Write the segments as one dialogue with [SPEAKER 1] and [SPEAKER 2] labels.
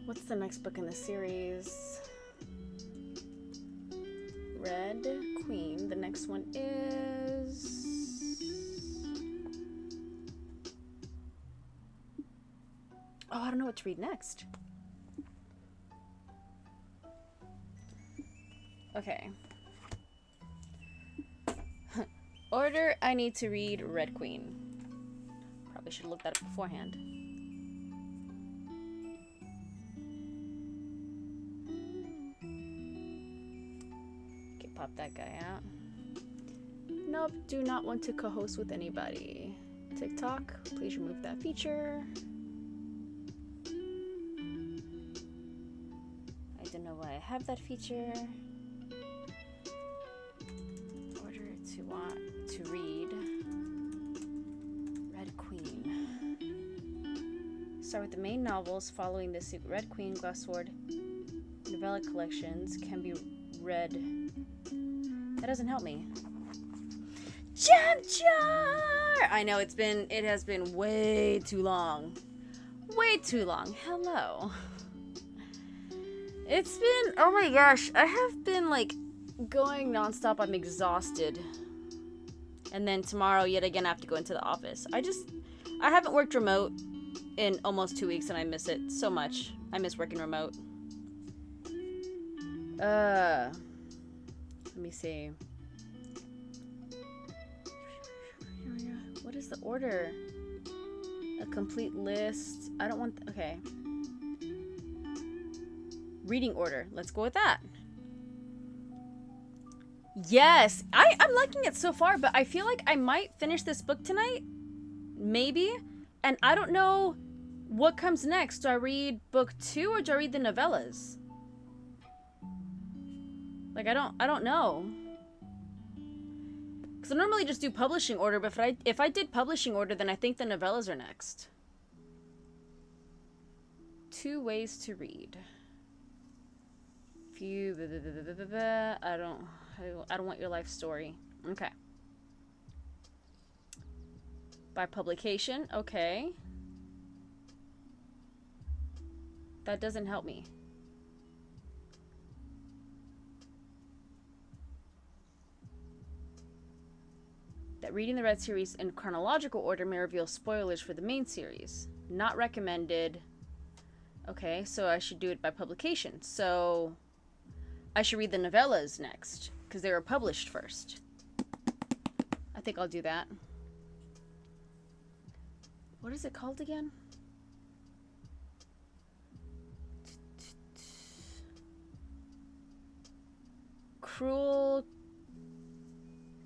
[SPEAKER 1] What's the next book in the series? Red Queen. The next one is... Oh, I don't know what to read next. Okay. Order, I need to read Red Queen. Probably should have looked that up beforehand. Okay, pop that guy out. Nope, do not want to co-host with anybody. TikTok, please remove that feature. I don't know why I have that feature. Order to want to read Red Queen. Start with the main novels following the Red Queen, Glassword novella collections can be read. That doesn't help me. Jam jar! I know it has been way too long. Way too long. Hello. It's been, oh my gosh, I have been like going nonstop. I'm exhausted. And then tomorrow, yet again, I have to go into the office. I haven't worked remote in almost 2 weeks and I miss it so much. I miss working remote. Let me see. What is the order? A complete list. I don't want, okay. Reading order. Let's go with that. Yes, I'm liking it so far, but I feel like I might finish this book tonight. Maybe. And I don't know what comes next. Do I read book 2 or do I read the novellas? Like, I don't know. Because I normally just do publishing order, but if I did publishing order, then I think the novellas are next. 2 ways to read. Few, I don't want your life story. Okay. By publication, okay. That doesn't help me. That reading the Red series in chronological order may reveal spoilers for the main series. Not recommended. Okay, so I should do it by publication. So I should read the novellas next, because they were published first. I think I'll do that. What is it called again? Cruel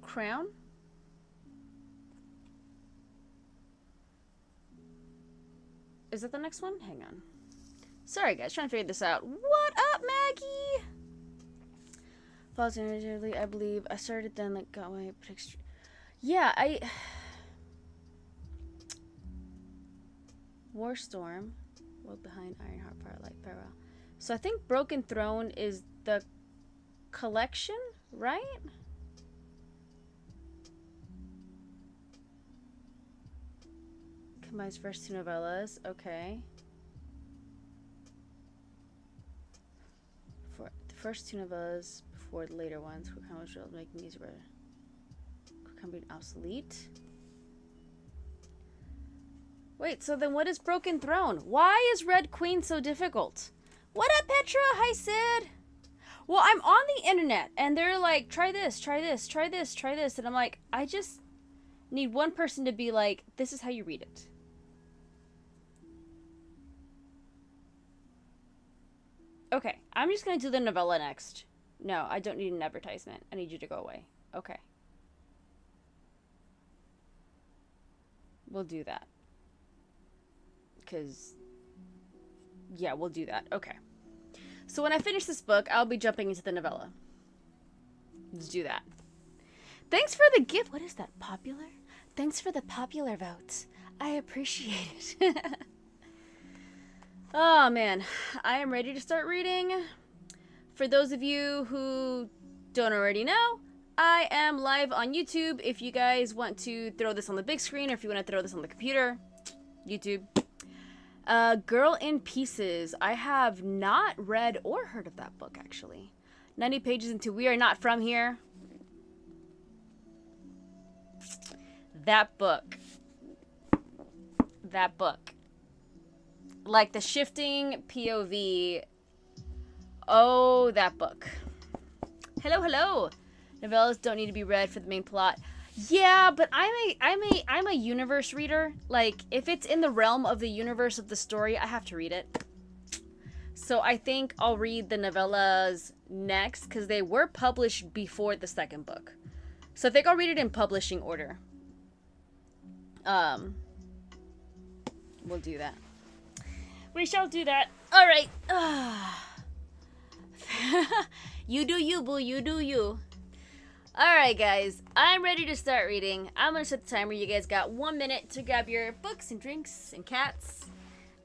[SPEAKER 1] Crown? Is that the next one? Hang on. Sorry guys, trying to figure this out. What up, Maggie? Falls energetically, I believe. I started then, like, got my prediction. Yeah, Warstorm. World behind Ironheart, Firelight, Farewell. So I think Broken Throne is the collection, right? Combines first 2 novellas. Okay. For the first 2 novellas before the later ones, how much will making these were becoming obsolete. Wait, so then what is Broken Throne? Why is Red Queen so difficult? What up, Petra? Hi, Sid. Well, I'm on the internet and they're like, try this, try this, try this, try this. And I'm like, I just need one person to be like, this is how you read it. Okay, I'm just going to do the novella next. No, I don't need an advertisement. I need you to go away. Okay. We'll do that. Because, yeah, we'll do that. Okay. So when I finish this book, I'll be jumping into the novella. Let's do that. Thanks for the gift. What is that? Popular? Thanks for the popular votes. I appreciate it. Oh, man. I am ready to start reading. For those of you who don't already know, I am live on YouTube. If you guys want to throw this on the big screen or if you want to throw this on the computer, YouTube. Girl in Pieces. I have not read or heard of that book, actually. 90 pages into We Are Not From Here. That book. That book. Like the shifting POV. Oh, that book. Hello, hello. Novellas don't need to be read for the main plot. Yeah, but I'm a universe reader. Like, if it's in the realm of the universe of the story, I have to read it. So I think I'll read the novellas next, because they were published before the second book. So I think I'll read it in publishing order. We'll do that. We shall do that. All right. You do you, boo. You do you. Alright, guys. I'm ready to start reading. I'm going to set the timer. You guys got 1 minute to grab your books and drinks and cats.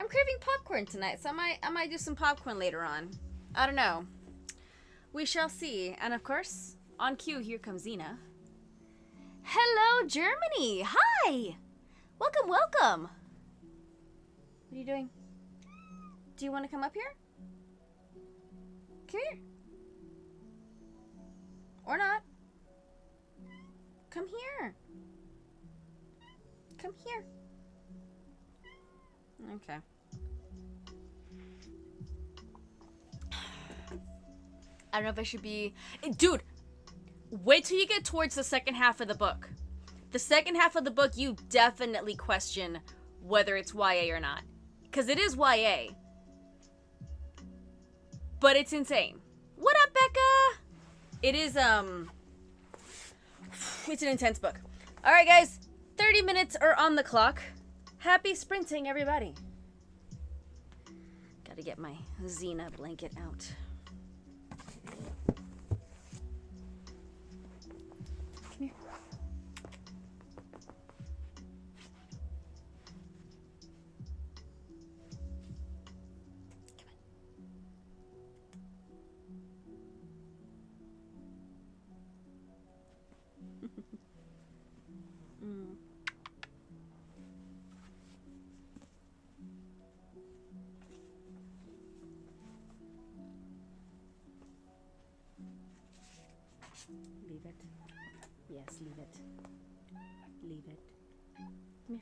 [SPEAKER 1] I'm craving popcorn tonight, so I might do some popcorn later on. I don't know. We shall see. And, of course, on cue, here comes Xena. Hello, Germany. Hi. Welcome, welcome. What are you doing? Do you want to come up here? Come here. Or not. Come here. Come here. Okay. I don't know if I should be... Dude! Wait till you get towards the second half of the book. The second half of the book, you definitely question whether it's YA or not. Because it is YA. But it's insane. What up, Becca? It is, it's an intense book. Alright, guys. 30 minutes are on the clock. Happy sprinting, everybody. Gotta get my Xena blanket out. Come here. Leave it. Yes, leave it. Leave it. Come here.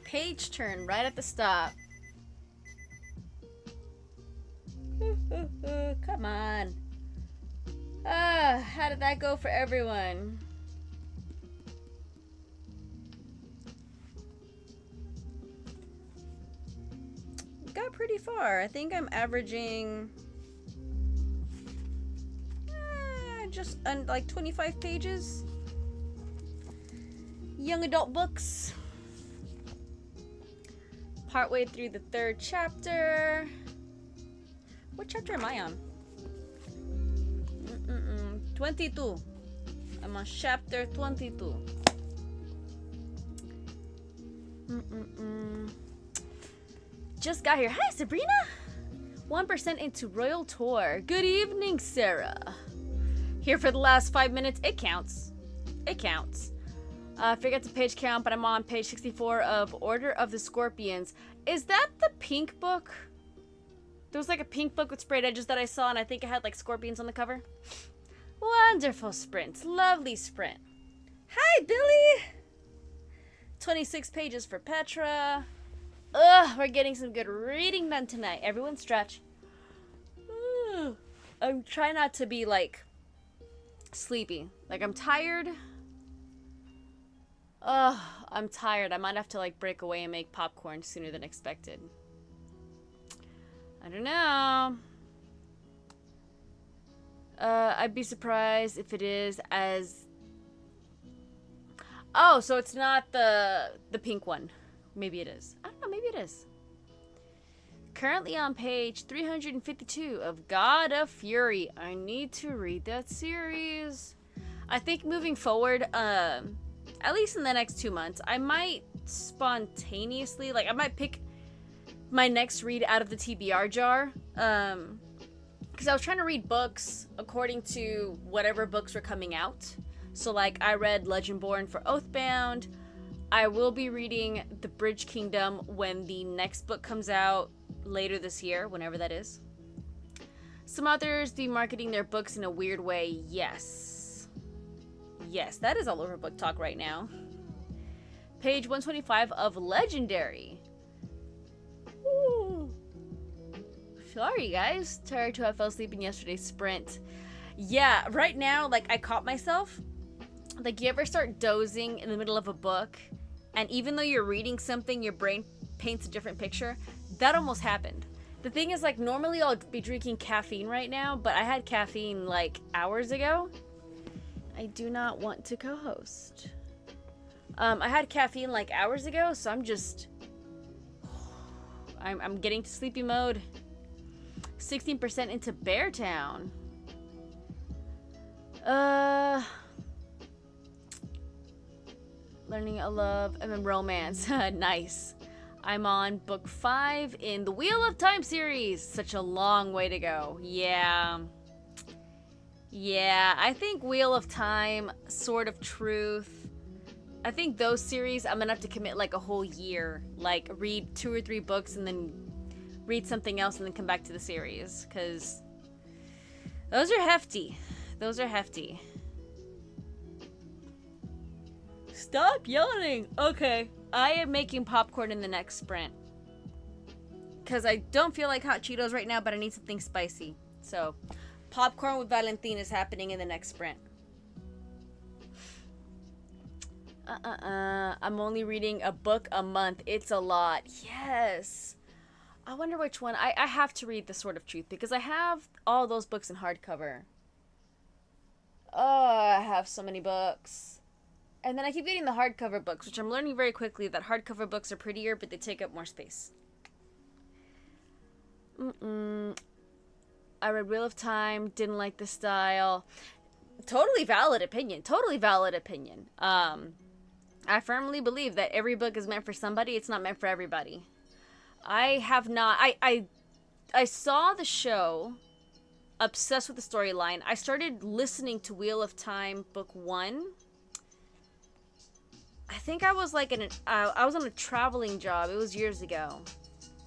[SPEAKER 1] Page turn right at the stop. Come on. How did that go for everyone? Got pretty far. I think I'm averaging just like 25 pages. Young adult books. Partway through the 3rd chapter. What chapter am I on? 22. I'm on chapter 22. Just got here. Hi, Sabrina. 1% into Royal Tour. Good evening, Sarah. Here for the last 5 minutes. It counts. It counts. Forget the page count, but I'm on page 64 of Order of the Scorpions. Is that the pink book? There was like a pink book with sprayed edges that I saw, and I think it had like scorpions on the cover. Wonderful sprint. Lovely sprint. Hi, Billy. 26 pages for Petra. Ugh, we're getting some good reading done tonight. Everyone stretch. I'm trying not to be like sleepy. Like I'm tired. Ugh, I'm tired. I might have to like break away and make popcorn sooner than expected. I don't know. I'd be surprised if it is as... Oh, so it's not the pink one. Maybe it is. I don't know, maybe it is. Currently on page 352 of God of Fury. I need to read that series. I think moving forward, at least in the next 2 months, I might spontaneously, like I might pick my next read out of the TBR jar. Because I was trying to read books according to whatever books were coming out. So like I read Legendborn for Oathbound. I will be reading The Bridge Kingdom when the next book comes out later this year, whenever that is. Some authors be marketing their books in a weird way. Yes. Yes, that is all over Book Talk right now. Page 125 of Legendary. Ooh. Sorry, guys. Tired to have fell asleep in yesterday's sprint. Yeah, right now, like, I caught myself. Like, you ever start dozing in the middle of a book, and even though you're reading something, your brain paints a different picture? That almost happened. The thing is, like, normally I'll be drinking caffeine right now, but I had caffeine, like, hours ago. I do not want to co-host. I had caffeine, like, hours ago, so I'm just... I'm getting to sleepy mode. 16% into Beartown. Learning a love and then romance. Nice. I'm on book 5 in the Wheel of Time series. Such a long way to go. Yeah. Yeah, I think Wheel of Time, Sword of Truth. I think those series, I'm gonna have to commit like a whole year. Like read 2 or 3 books and then read something else and then come back to the series. Because those are hefty. Those are hefty. Stop yawning! Okay, I am making popcorn in the next sprint. Because I don't feel like hot Cheetos right now, but I need something spicy. So, popcorn with Valentin is happening in the next sprint. I'm only reading a book a month. It's a lot. Yes! I wonder which one. I have to read The Sword of Truth because I have all those books in hardcover. Oh, I have so many books. And then I keep getting the hardcover books, which I'm learning very quickly that hardcover books are prettier, but they take up more space. I read Wheel of Time, didn't like the style. Totally valid opinion. Totally valid opinion. I firmly believe that every book is meant for somebody. It's not meant for everybody. I have not... I saw the show, obsessed with the storyline. I started listening to Wheel of Time book 1. I think I was like I was on a traveling job. It was years ago.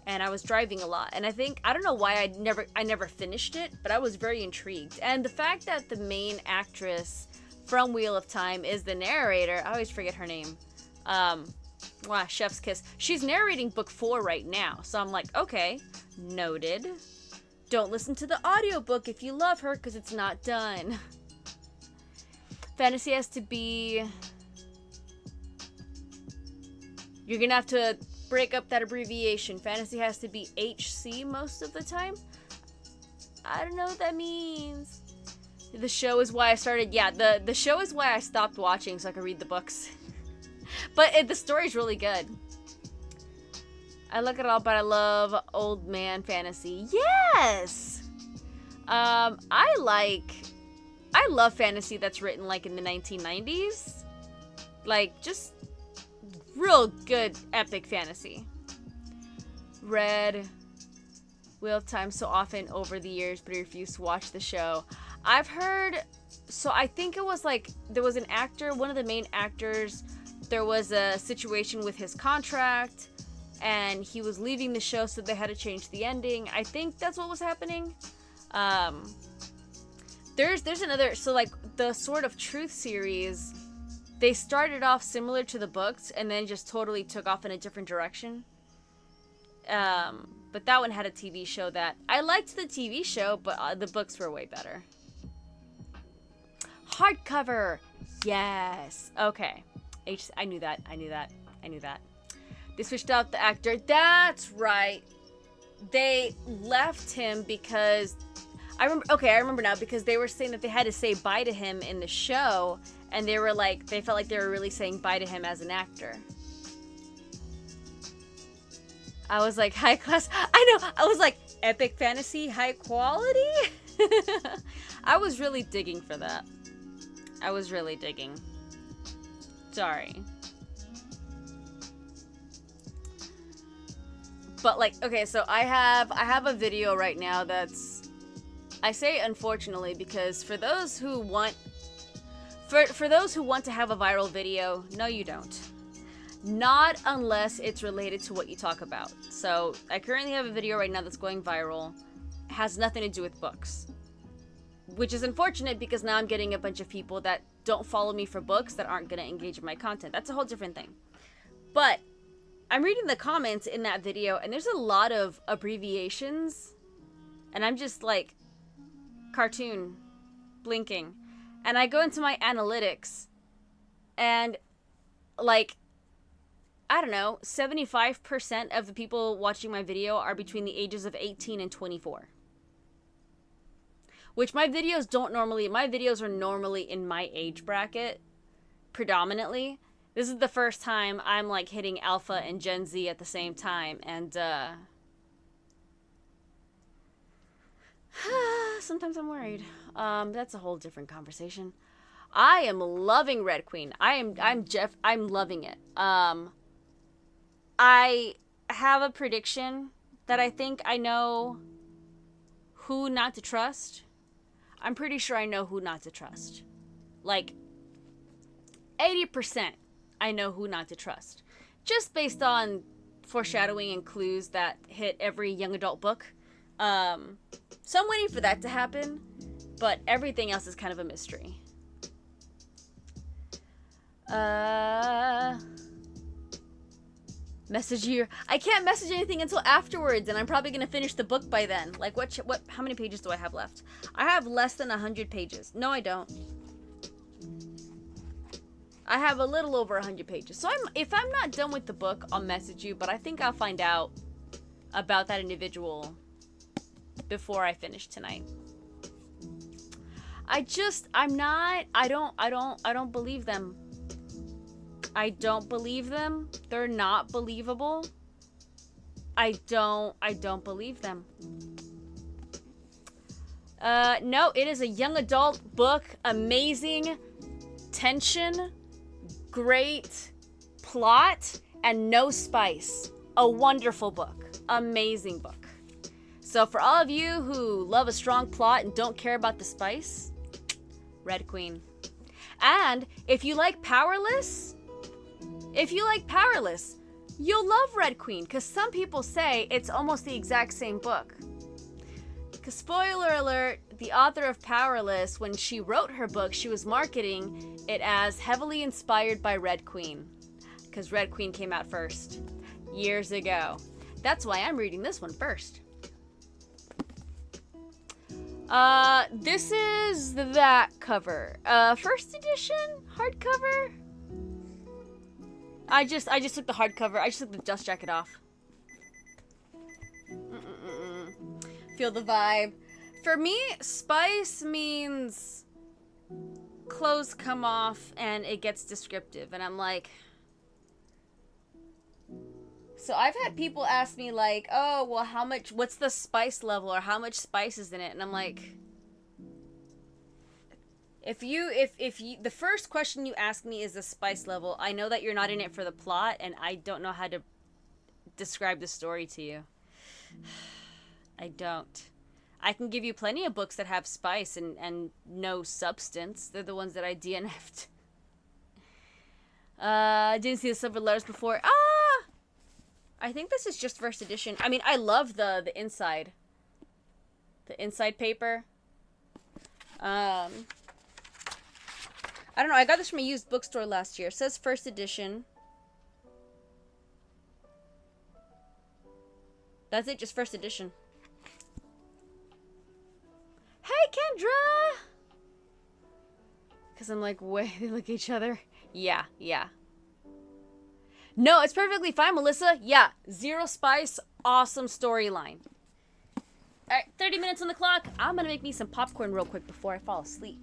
[SPEAKER 1] And I was driving a lot. And I don't know why I never finished it, but I was very intrigued. And the fact that the main actress from Wheel of Time is the narrator, I always forget her name. Wow, chef's kiss. She's narrating book 4 right now, so I'm like, okay, noted. Don't listen to the audiobook if you love her, because it's not done. Fantasy has to be... You're gonna have to break up that abbreviation. Fantasy has to be HC most of the time. I don't know what that means. The show is why I started... Yeah, the show is why I stopped watching so I could read the books. But the story's really good. I look at it all, but I love old man fantasy. Yes! I love fantasy that's written, like, in the 1990s. Like, just real good, epic fantasy. Read Wheel of Time so often over the years, but I refuse to watch the show. I've heard... So I think it was, like, there was an actor, one of the main actors... There was a situation with his contract, and he was leaving the show, so they had to change the ending. I think that's what was happening. There's another, so like the Sword of Truth series, they started off similar to the books, and then just totally took off in a different direction. But that one had a TV show that I liked the TV show, but the books were way better. Hardcover, yes, okay. I knew that. They switched out the actor. That's right. They left him because... I remember now, because they were saying that they had to say bye to him in the show, and they were like, they felt like they were really saying bye to him as an actor. I was like, high class... I know! I was like, epic fantasy, high quality? I was really digging for that. I was really digging. Sorry. But like, okay, so I have a video right now that's, I say unfortunately because for those who want to have a viral video, no you don't. Not unless it's related to what you talk about. So I currently have a video right now that's going viral. It has nothing to do with books. Which is unfortunate because now I'm getting a bunch of people that don't follow me for books that aren't going to engage in my content. That's a whole different thing. But I'm reading the comments in that video, and there's a lot of abbreviations. And I'm just like, cartoon, blinking. And I go into my analytics, and like, I don't know, 75% of the people watching my video are between the ages of 18 and 24. Which my videos are normally in my age bracket, predominantly. This is the first time I'm like hitting Alpha and Gen Z at the same time, and sometimes I'm worried. That's a whole different conversation. I am loving Red Queen. I'm loving it. I have a prediction that I think I know who not to trust. I'm pretty sure I know who not to trust. Like, 80% I know who not to trust. Just based on foreshadowing and clues that hit every young adult book. So I'm waiting for that to happen. But everything else is kind of a mystery. Message you. I can't message anything until afterwards, and I'm probably gonna finish the book by then. Like, how many pages do I have left? I have less than 100 pages. No, I don't. I have a little over 100 pages. So if I'm not done with the book, I'll message you, but I think I'll find out about that individual before I finish tonight. I don't believe them. I don't believe them. They're not believable. I don't believe them. No, it is a young adult book. Amazing tension, great plot, and no spice. A wonderful book. Amazing book. So for all of you who love a strong plot and don't care about the spice, Red Queen. And if you like Powerless, you'll love Red Queen, because some people say it's almost the exact same book. Because spoiler alert, the author of Powerless, when she wrote her book, she was marketing it as heavily inspired by Red Queen. because Red Queen came out first years ago. That's why I'm reading this one first. This is that cover. First edition hardcover. I just took the hardcover. I just took the dust jacket off. Feel the vibe. For me, spice means clothes come off and it gets descriptive, and I'm like. So I've had people ask me like, "Oh, well, what's the spice level, or how much spice is in it?" And I'm like, if you, the first question you ask me is the spice level, I know that you're not in it for the plot, and I don't know how to describe the story to you. I don't. I can give you plenty of books that have spice and no substance. They're the ones that I DNF'd. I didn't see the silver letters before. I think this is just first edition. I mean, I love the inside. The inside paper. I don't know. I got this from a used bookstore last year. It says first edition. That's it, just first edition. Hey, Kendra! Because I'm like, wait, they look at each other. Yeah. No, it's perfectly fine, Melissa. Yeah, zero spice, awesome storyline. Alright, 30 minutes on the clock. I'm gonna make me some popcorn real quick before I fall asleep.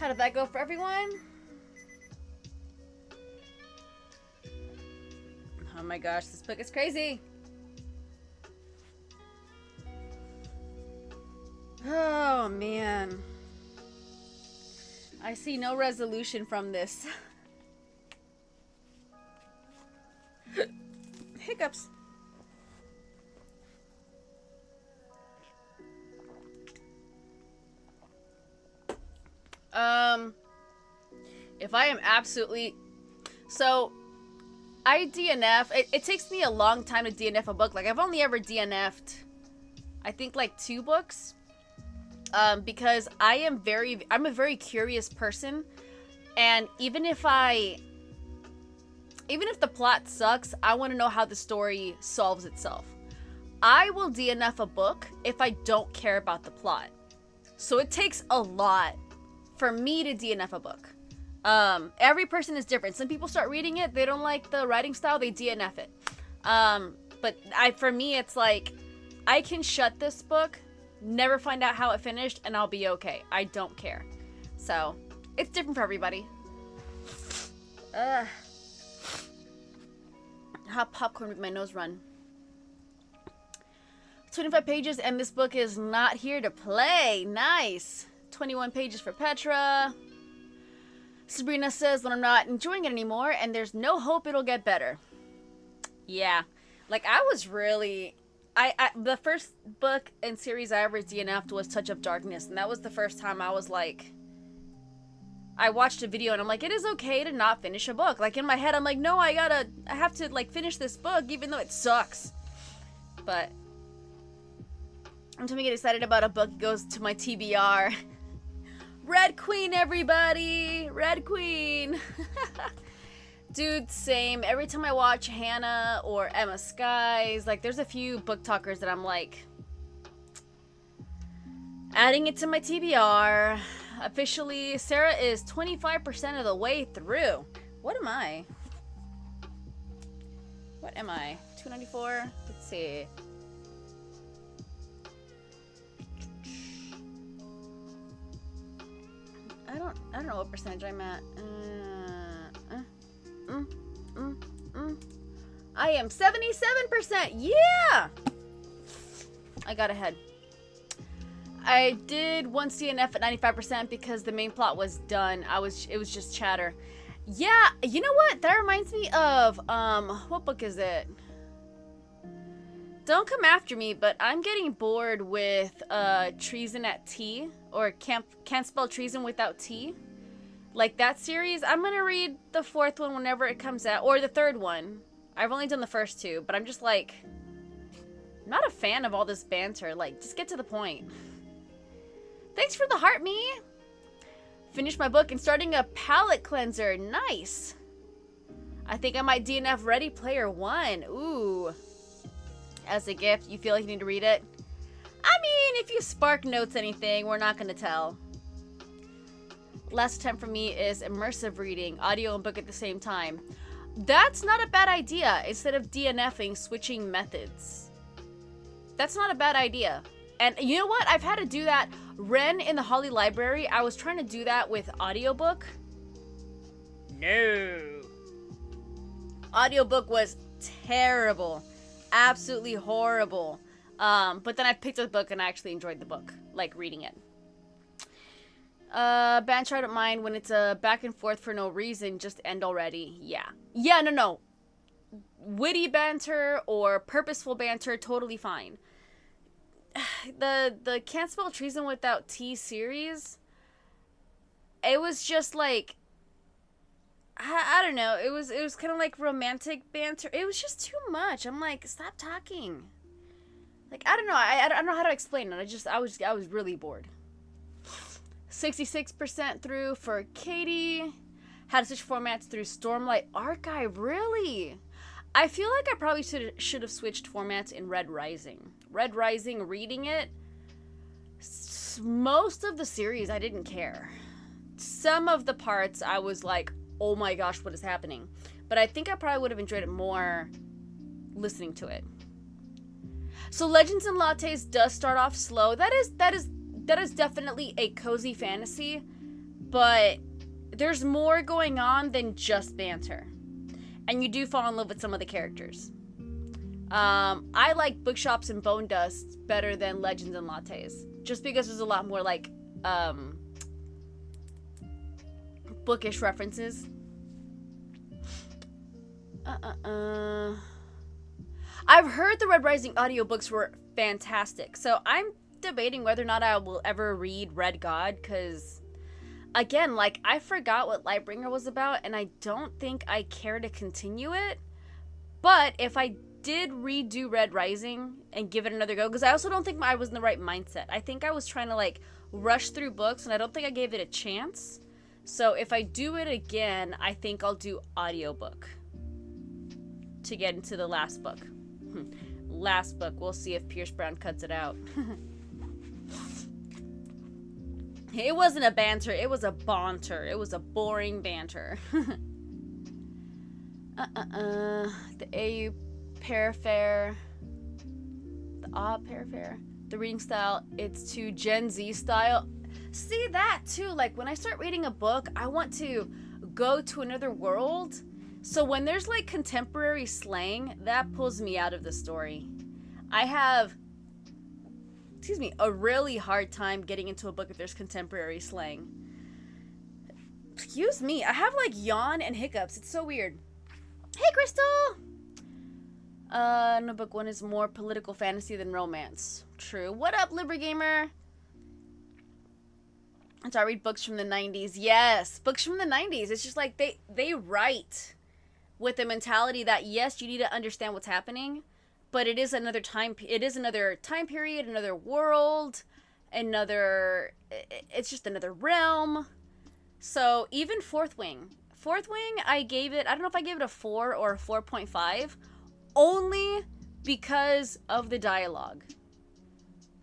[SPEAKER 1] How did that go for everyone? Oh my gosh, this book is crazy. Oh man. I see no resolution from this. Hiccups. If I am absolutely... So, I DNF. It takes me a long time to DNF a book. Like, I've only ever DNF'd, I think, like 2 books. Because I'm a very curious person. And even if the plot sucks, I want to know how the story solves itself. I will DNF a book if I don't care about the plot. So it takes a lot for me to DNF a book. Every person is different. Some people start reading it, they don't like the writing style, they DNF it. But for me, it's like, I can shut this book, never find out how it finished, and I'll be okay. I don't care. So, it's different for everybody. Hot popcorn with my nose run. 25 pages, and this book is not here to play. Nice. 21 pages for Petra. Sabrina says that I'm not enjoying it anymore, and there's no hope it'll get better. Yeah. Like, I was really... the first book and series I ever DNF'd was Touch of Darkness, and that was the first time I was like... I watched a video, and I'm like, it is okay to not finish a book. Like, in my head, I'm like, no, I have to, like, finish this book, even though it sucks. But... every time I get excited about a book, it goes to my TBR. Red Queen, everybody! Red Queen! Dude, same. Every time I watch Hannah or Emma Skies, like, there's a few book talkers that I'm like... adding it to my TBR. Officially, Sarah is 25% of the way through. What am I? What am I? 294? Let's see. I don't know what percentage I'm at. I am 77%. Yeah! I got ahead. I did one CNF at 95% because the main plot was done. It was just chatter. Yeah, you know what? That reminds me of what book is it? Don't come after me, but I'm getting bored with Treason at T, or Can't Spell Treason Without T. Like that series. I'm gonna read the 4th one whenever it comes out, or the 3rd one. I've only done the first 2, but I'm just like, I'm not a fan of all this banter. Like, just get to the point. Thanks for the heart, me. Finished my book and starting a palette cleanser. Nice. I think I might DNF Ready Player One. Ooh. As a gift, you feel like you need to read it? I mean, if you spark notes anything, we're not going to tell. Last attempt for me is immersive reading, audio and book at the same time. That's not a bad idea. Instead of DNFing, switching methods. That's not a bad idea. And you know what? I've had to do that. Ren in the Holly Library, I was trying to do that with audiobook. No. Audiobook was terrible. Absolutely horrible. But then I picked up the book and I actually enjoyed the book. Like reading it. Banter, I don't mind when it's a back and forth for no reason. Just end already. Yeah. Yeah, no. Witty banter or purposeful banter, totally fine. The Can't Spell Treason Without T series, it was just like, I don't know, it was kind of like romantic banter. It was just too much. I'm like, stop talking. Like, I don't know. I don't know how to explain it. I was really bored. 66% through for Katie. How to switch formats through Stormlight Archive. Really? I feel like I probably should have switched formats in Red Rising. Red Rising, reading it, most of the series I didn't care. Some of the parts I was like, oh my gosh, what is happening? But I think I probably would have enjoyed it more listening to it. So Legends and Lattes does start off slow. That is definitely a cozy fantasy. but there's more going on than just banter. And you do fall in love with some of the characters. I like Bookshops and Bone Dust better than Legends and Lattes. Just because there's a lot more, like, bookish references. I've heard the Red Rising audiobooks were fantastic. So I'm debating whether or not I will ever read Red God, because, again, like, I forgot what Lightbringer was about, and I don't think I care to continue it. But if I did redo Red Rising and give it another go, because I also don't think I was in the right mindset. I think I was trying to, like, rush through books, and I don't think I gave it a chance. So if I do it again, I think I'll do audiobook to get into the last book. Last book. We'll see if Pierce Brown cuts it out. It wasn't a banter. It was a banter. It was a boring banter. The AU Parafair. The Parafair. The reading style, it's too Gen Z style. See that too. Like, when I start reading a book, I want to go to another world. So when there's, like, contemporary slang, that pulls me out of the story. I have, a really hard time getting into a book if there's contemporary slang. Excuse me, I have, like, yawn and hiccups. It's so weird. Hey, Crystal! No, book 1 is more political fantasy than romance. True. What up, Libergamer? So I read books from the 90s. Yes, books from the 90s. It's just like they write with the mentality that, yes, you need to understand what's happening, but it is another time period, another world, it's just another realm. So even Fourth Wing, I don't know if I gave it a 4 or a 4.5, only because of the dialogue.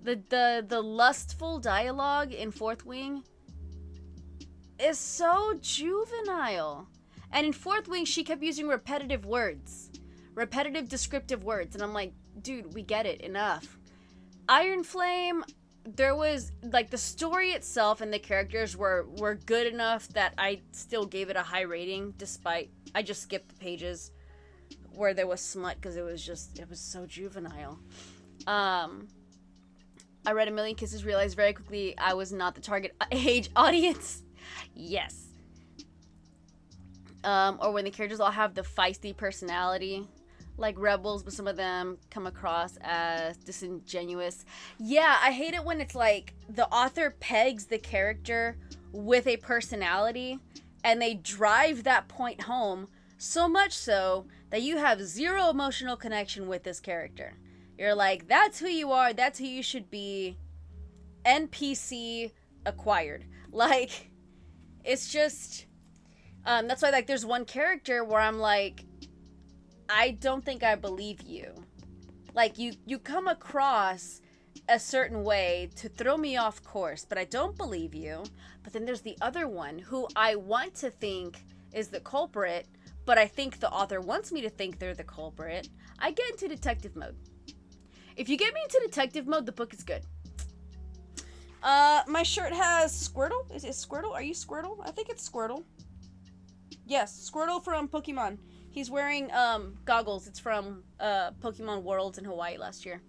[SPEAKER 1] The lustful dialogue in Fourth Wing is so juvenile. And in Fourth Wing, she kept using repetitive descriptive words. And I'm like, dude, we get it. Enough. Iron Flame, there was, like, the story itself and the characters were good enough that I still gave it a high rating, despite I just skipped the pages where there was smut because it was so juvenile. I read A Million Kisses, realized very quickly I was not the target age audience. Yes. Or when the characters all have the feisty personality, like Rebels, but some of them come across as disingenuous. Yeah, I hate it when it's like the author pegs the character with a personality and they drive that point home so much so that you have zero emotional connection with this character. You're like, that's who you are, that's who you should be, NPC acquired. Like, it's just... that's why, like, there's one character where I'm like, I don't think I believe you. Like, you come across a certain way to throw me off course, but I don't believe you. But then there's the other one who I want to think is the culprit, but I think the author wants me to think they're the culprit. I get into detective mode. If you get me into detective mode, the book is good. My shirt has Squirtle. Is it Squirtle? Are you Squirtle? I think it's Squirtle. Yes, Squirtle from Pokemon. He's wearing goggles. It's from Pokemon Worlds in Hawaii last year.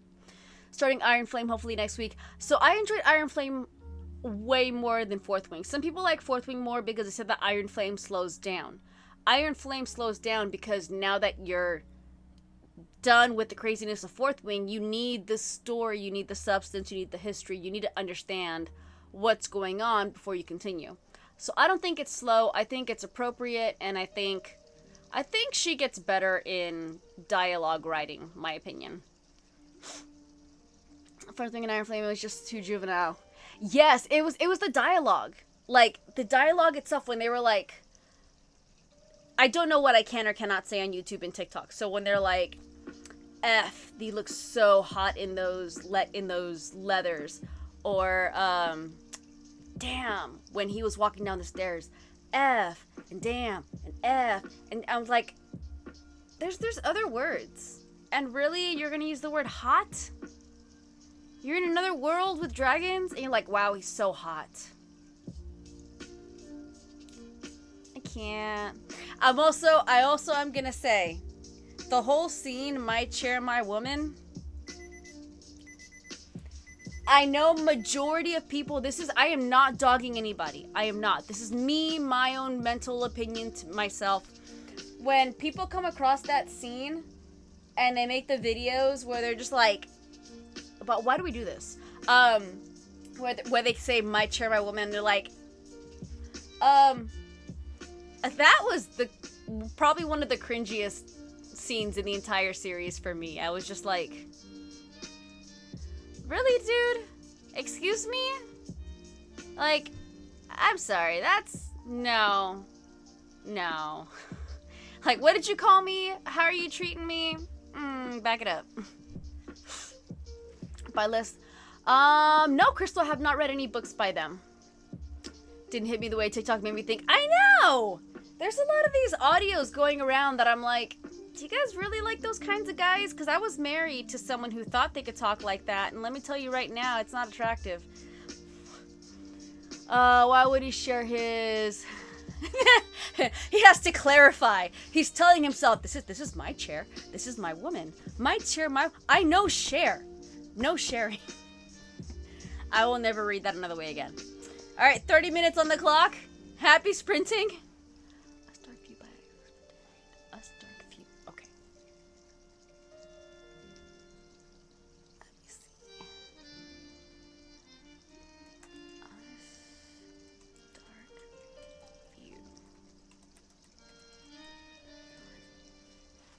[SPEAKER 1] Starting Iron Flame hopefully next week. So I enjoyed Iron Flame way more than Fourth Wing. Some people like Fourth Wing more because they said that Iron Flame slows down. Iron Flame slows down because now that you're done with the craziness of Fourth Wing, you need the story, you need the substance, you need the history, you need to understand what's going on before you continue. So I don't think it's slow. I think it's appropriate, and I think she gets better in dialogue writing, my opinion. First thing in Iron Flame, it was just too juvenile. Yes, it was the dialogue. Like, the dialogue itself, when they were like, I don't know what I can or cannot say on YouTube and TikTok. So when they're like, F, he looks so hot in those leathers, or damn, when he was walking down the stairs, F, and damn, and F, and I was like, there's other words, and really, you're gonna use the word hot? You're in another world with dragons, and you're like, wow, he's so hot. can't. I also am gonna say, the whole scene, my chair, my woman. I know majority of people, I am not dogging anybody. I am not. This is me, my own mental opinion to myself. When people come across that scene and they make the videos where they're just like, but why do we do this? Where they say my chair, my woman, and they're like, that was probably one of the cringiest scenes in the entire series for me. I was just like, really, dude? Excuse me? Like, I'm sorry, no. Like, what did you call me? How are you treating me? Back it up. By list. No, Crystal, I have not read any books by them. Didn't hit me the way TikTok made me think. I know! There's a lot of these audios going around that I'm like, do you guys really like those kinds of guys? Because I was married to someone who thought they could talk like that, and let me tell you right now, it's not attractive. Why would he share his... He has to clarify. He's telling himself, this is my chair. This is my woman. My chair, I know share. No sharing. I will never read that another way again. All right, 30 minutes on the clock. Happy sprinting. Us dark view. Okay. Let me see. Us dark view.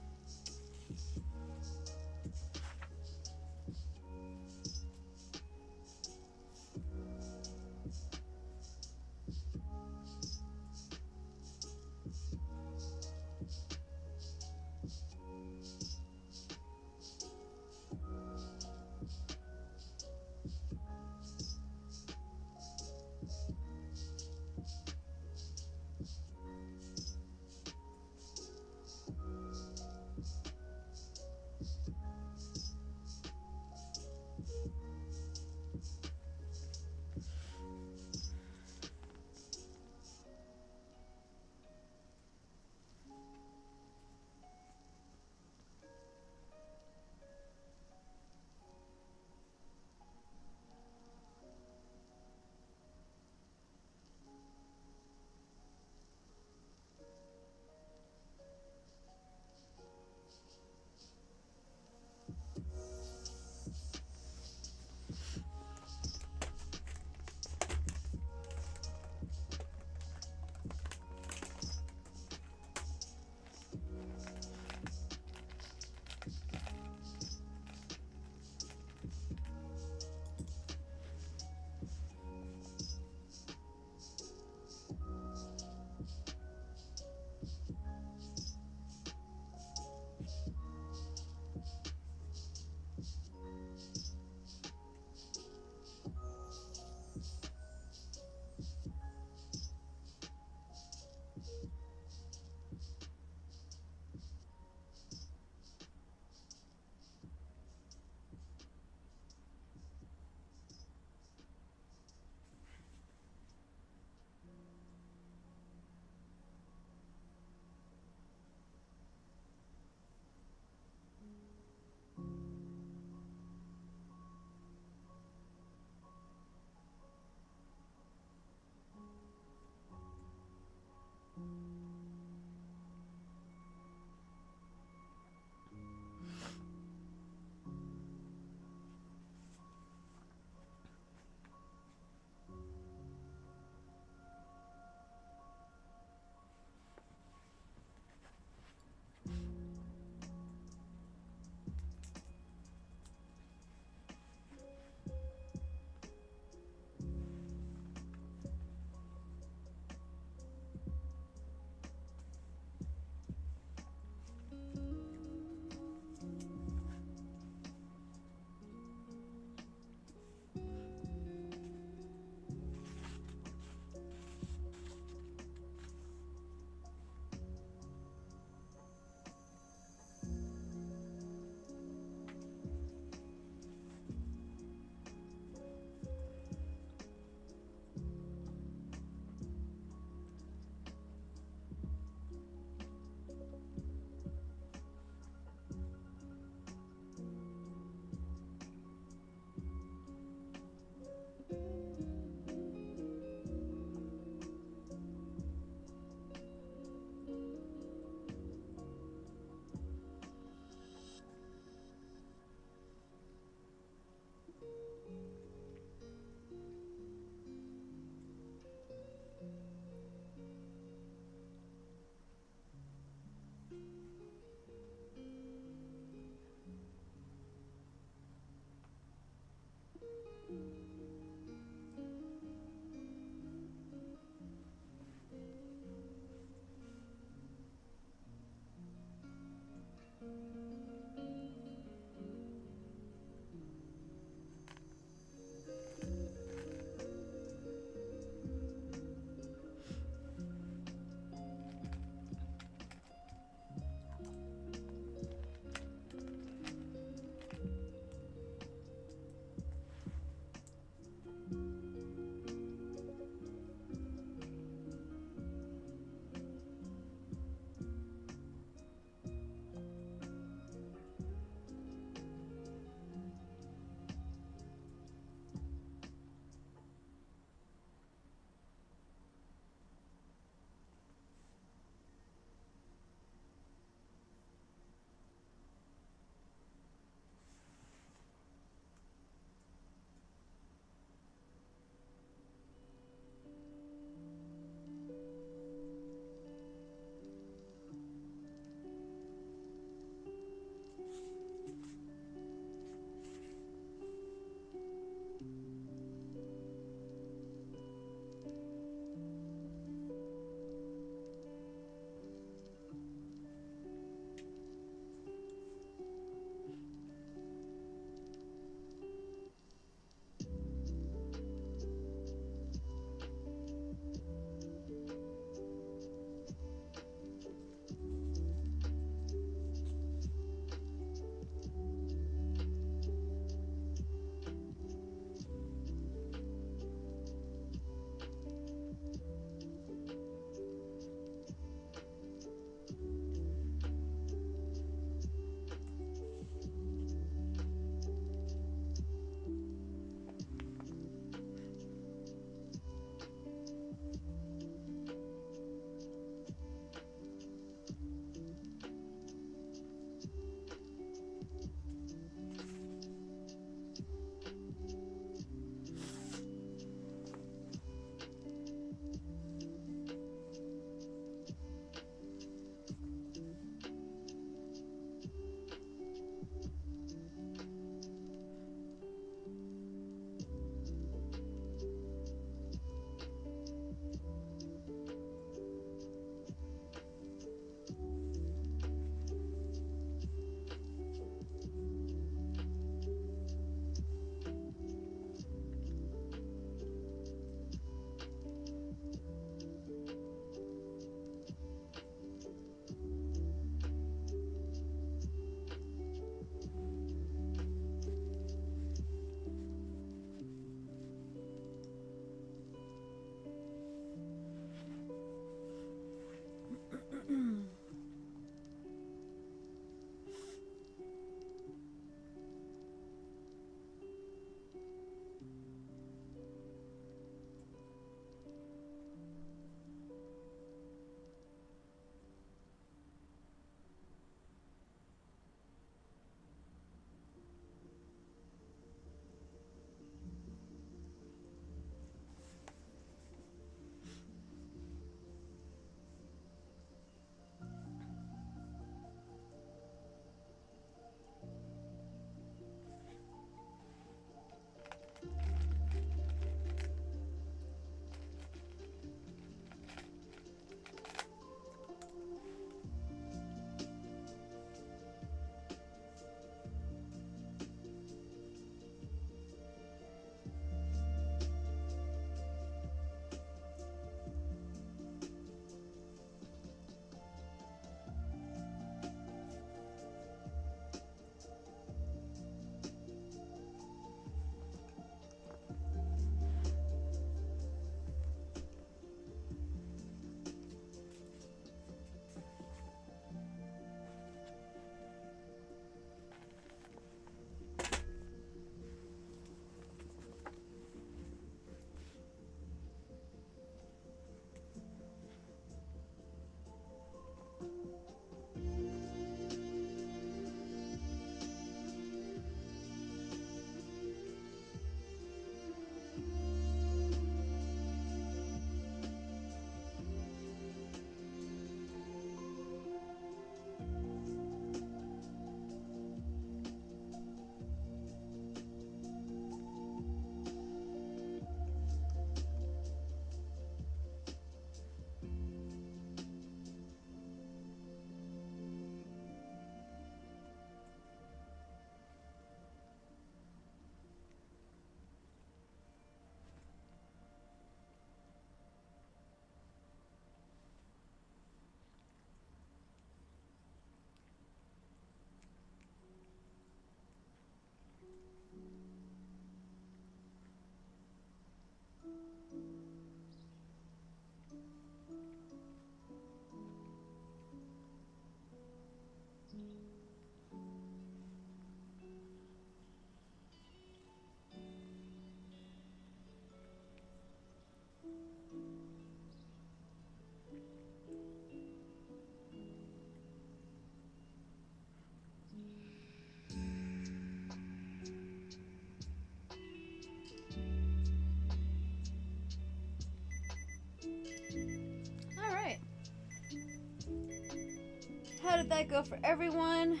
[SPEAKER 1] How did that go for everyone?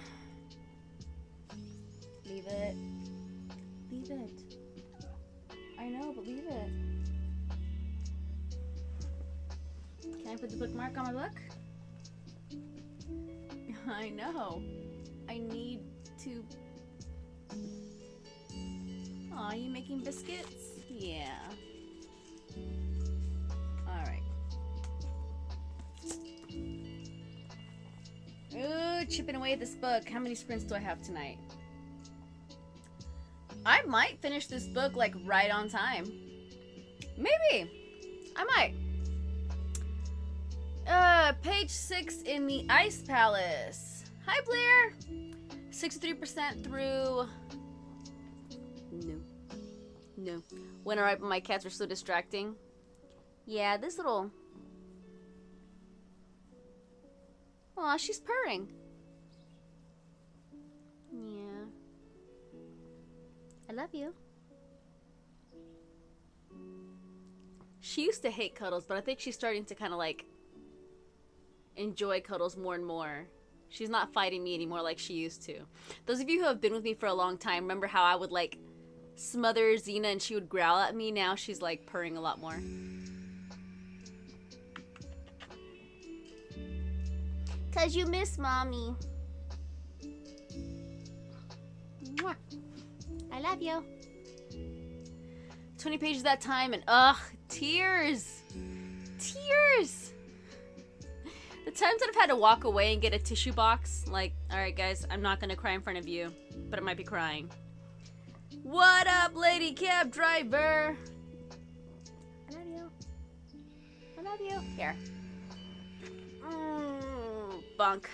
[SPEAKER 1] Leave it. Leave it. I know, but leave it. Can I put the bookmark on my book? I know. I need to... Aw, you making biscuits? Yeah. Alright. Ooh, chipping away at this book. How many sprints do I have tonight? I might finish this book like right on time. Maybe. I might. Page 6 in the Ice Palace. Hi, Blair. 63% through. No. When I my cats are so distracting. Yeah, this little. Aw, she's purring. Yeah. I love you. She used to hate cuddles, but I think she's starting to kind of like enjoy cuddles more and more. She's not fighting me anymore like she used to. Those of you who have been with me for a long time remember how I would like smother Xena and she would growl at me. Now she's like purring a lot more. Cause you miss mommy. Mwah. I love you. 20 pages that time and ugh, tears. Tears. The times that I've had to walk away and get a tissue box, like, alright guys, I'm not gonna cry in front of you, but I might be crying. What up, lady cab driver? I love you. I love you. Here. Bunk.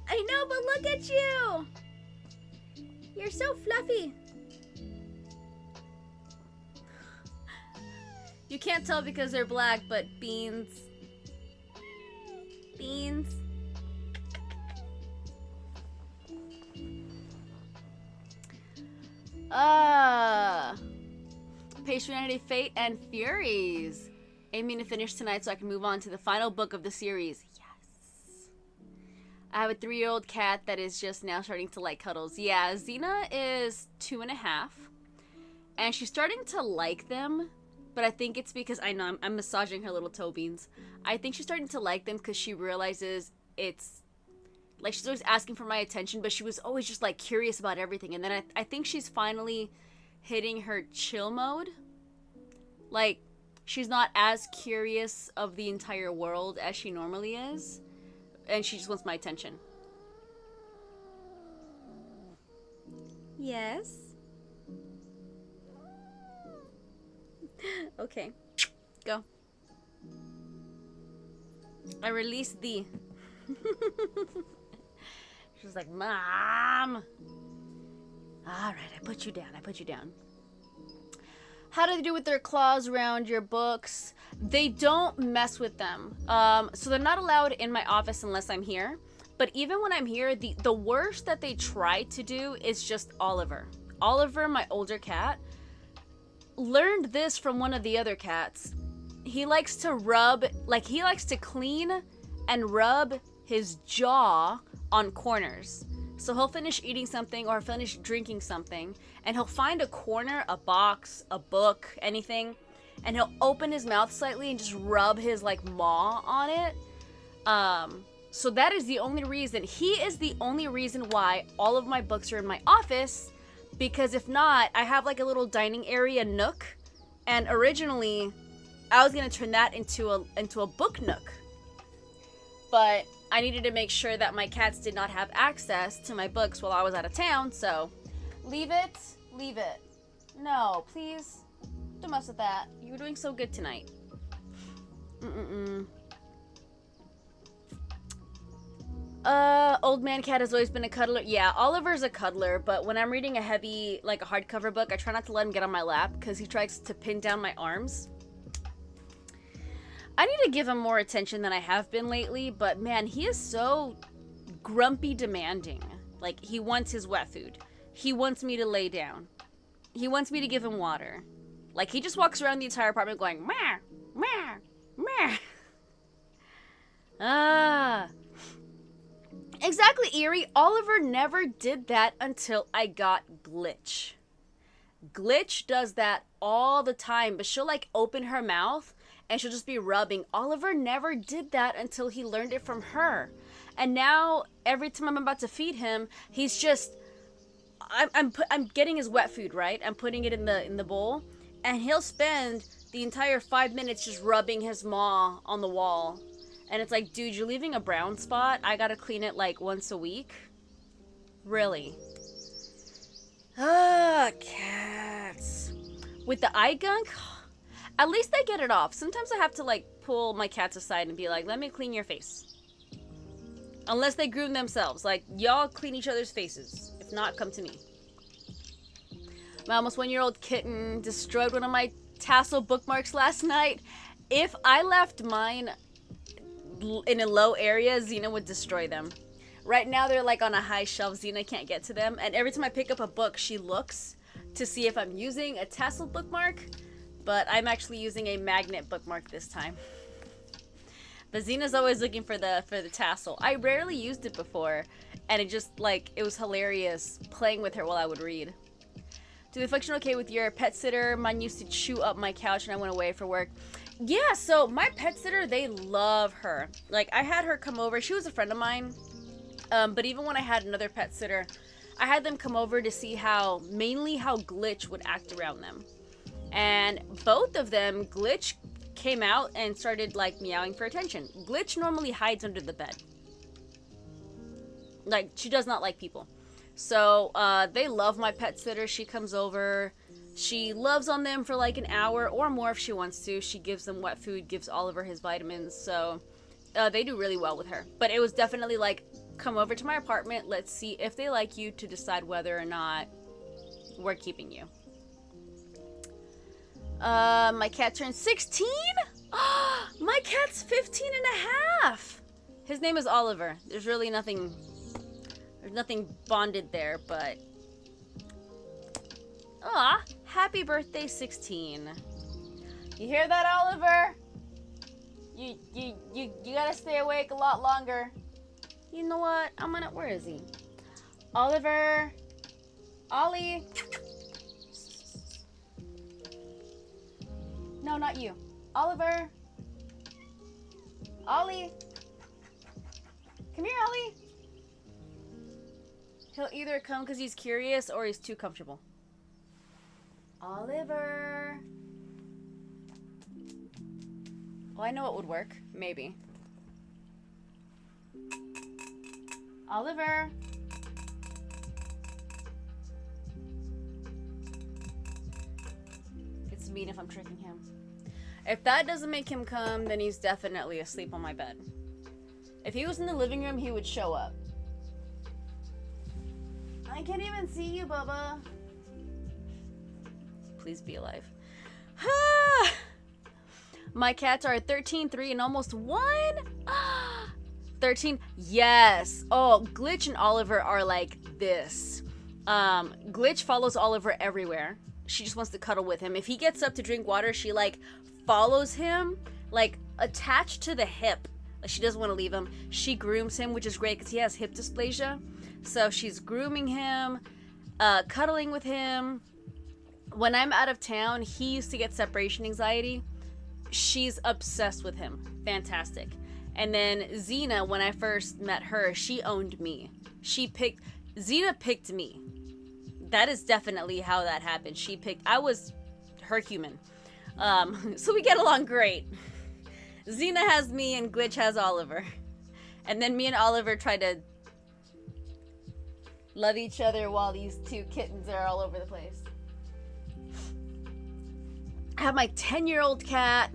[SPEAKER 1] I know, but look at you! You're so fluffy. You can't tell because they're black, but beans. Beans. Page 390, Fate and Furies. Aiming to finish tonight so I can move on to the final book of the series. Yes. I have a 3-year-old cat that is just now starting to like cuddles. Yeah, Xena is 2.5. And she's starting to like them. But I think it's because, I know, I'm massaging her little toe beans. I think she's starting to like them because she realizes it's, like, she's always asking for my attention, but she was always just, like, curious about everything. And then I think she's finally hitting her chill mode. Like, she's not as curious of the entire world as she normally is. And she just wants my attention. Yes? Okay, go. I released thee. She's like, Mom. Alright, I put you down. How do they do with their claws around your books? They don't mess with them. So they're not allowed in my office unless I'm here. But even when I'm here, the worst that they try to do is just Oliver. Oliver, my older cat, learned this from one of the other cats. He likes to rub, like he likes to clean and rub his jaw on corners. So he'll finish eating something or finish drinking something and he'll find a corner, a box, a book, anything, and he'll open his mouth slightly and just rub his like maw on it. So that is the only reason. He is the only reason why all of my books are in my office. Because if not, I have like a little dining area nook, and originally I was gonna turn that into a book nook. But I needed to make sure that my cats did not have access to my books while I was out of town, so leave it. No, please, don't mess with that. You were doing so good tonight. Old man cat has always been a cuddler. Yeah, Oliver's a cuddler, but when I'm reading a heavy, like a hardcover book, I try not to let him get on my lap because he tries to pin down my arms. I need to give him more attention than I have been lately, but man, he is so grumpy demanding. Like, he wants his wet food. He wants me to lay down. He wants me to give him water. Like, he just walks around the entire apartment going, meh, meh, meh. Ah. Exactly, Eerie. Oliver never did that until I got Glitch. Glitch does that all the time, but she'll like open her mouth and she'll just be rubbing. Oliver never did that until he learned it from her. And now every time I'm about to feed him, he's just I'm getting his wet food, right? I'm putting it in the bowl, and he'll spend the entire 5 minutes just rubbing his maw on the wall. And it's like, dude, you're leaving a brown spot. I gotta clean it like once a week. Really? Ah, cats. With the eye gunk, at least I get it off. Sometimes I have to like pull my cats aside and be like, let me clean your face. Unless they groom themselves. Like, y'all clean each other's faces. If not, come to me. My almost 1-year-old kitten destroyed one of my tassel bookmarks last night. If I left mine in a low area, Xena would destroy them. Right now they're like on a high shelf. Xena can't get to them. And every time I pick up a book, she looks to see if I'm using a tassel bookmark. But I'm actually using a magnet bookmark this time. But Xena's always looking for the tassel. I rarely used it before, and it just like it was hilarious playing with her while I would read. Do they function okay with your pet sitter? Mine used to chew up my couch and I went away for work. Yeah, so my pet sitter, they love her. Like, I had her come over. She was a friend of mine. But even when I had another pet sitter, I had them come over to see mainly how Glitch would act around them. And both of them, Glitch came out and started like meowing for attention. Glitch normally hides under the bed. Like, she does not like people. So they love my pet sitter. She comes over. She loves on them for like an hour or more if she wants to. She gives them wet food, gives Oliver his vitamins. So they do really well with her. But it was definitely like, come over to my apartment. Let's see if they like you to decide whether or not we're keeping you. My cat turned 16? My cat's 15 and a half. His name is Oliver. There's really nothing bonded there, but happy birthday 16. You hear that, Oliver? You gotta stay awake a lot longer. You know what? Where is he? Oliver. Ollie. No, not you. Oliver. Ollie. Come here, Ollie. He'll either come because he's curious or he's too comfortable. Oliver. Well, I know what would work. Maybe. Oliver. It's mean if I'm tricking him. If that doesn't make him come, then he's definitely asleep on my bed. If he was in the living room, he would show up. I can't even see you, Bubba. Please be alive. My cats are 13, 3, and almost 1. 13. Yes. Oh, Glitch and Oliver are like this. Glitch follows Oliver everywhere. She just wants to cuddle with him. If he gets up to drink water, she like follows him, like attached to the hip. Like, she doesn't want to leave him. She grooms him, which is great because he has hip dysplasia. So she's grooming him, cuddling with him. When I'm out of town, he used to get separation anxiety. She's obsessed with him. Fantastic. And then Xena, when I first met her, she owned me. Xena picked me. That is definitely how that happened. I was her human. So we get along great. Xena has me and Glitch has Oliver. And then me and Oliver try to love each other while these two kittens are all over the place. I have my 10-year-old cat.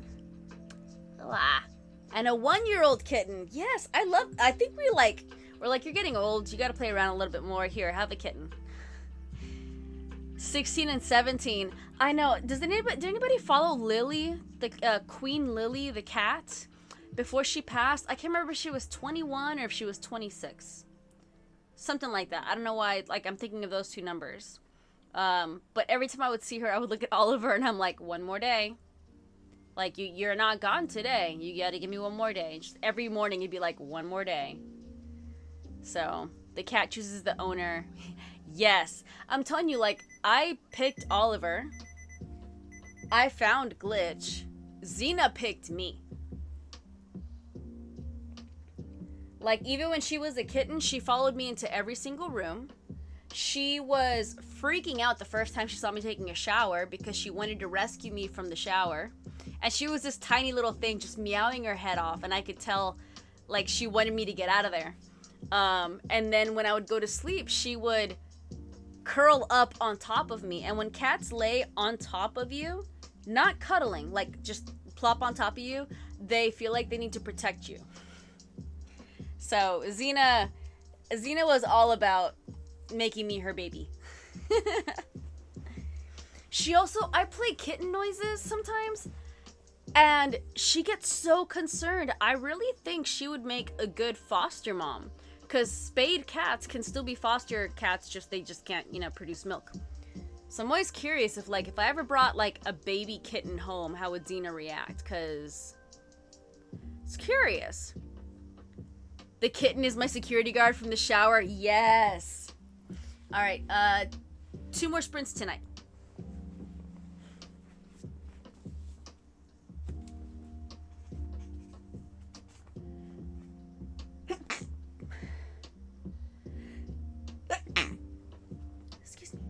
[SPEAKER 1] And a 1-year-old kitten. Yes, I think we're like, you're getting old. You gotta play around a little bit more. Here, have a kitten. 16 and 17. I know. Did anybody follow Lily, the Queen Lily, the cat, before she passed? I can't remember if she was 21 or if she was 26. Something like that. I don't know why. Like, I'm thinking of those two numbers. But every time I would see her, I would look at Oliver and I'm like, one more day. Like, you're not gone today. You gotta give me one more day. Just every morning you'd be like, one more day. So, the cat chooses the owner. Yes. I'm telling you, like, I picked Oliver. I found Glitch. Xena picked me. Like, even when she was a kitten, she followed me into every single room. She was freaking out the first time she saw me taking a shower because she wanted to rescue me from the shower. And she was this tiny little thing just meowing her head off, and I could tell, like, she wanted me to get out of there. And then when I would go to sleep, she would curl up on top of me. And when cats lay on top of you, not cuddling, like just plop on top of you, they feel like they need to protect you. So Xena was all about making me her baby. I play kitten noises sometimes, and she gets so concerned. I really think she would make a good foster mom, because spayed cats can still be foster cats, they just can't, produce milk. So I'm always curious if I ever brought like a baby kitten home, how would Xena react? Because it's curious. The kitten is my security guard from the shower. Yes. All right. 2 more sprints tonight. Excuse me.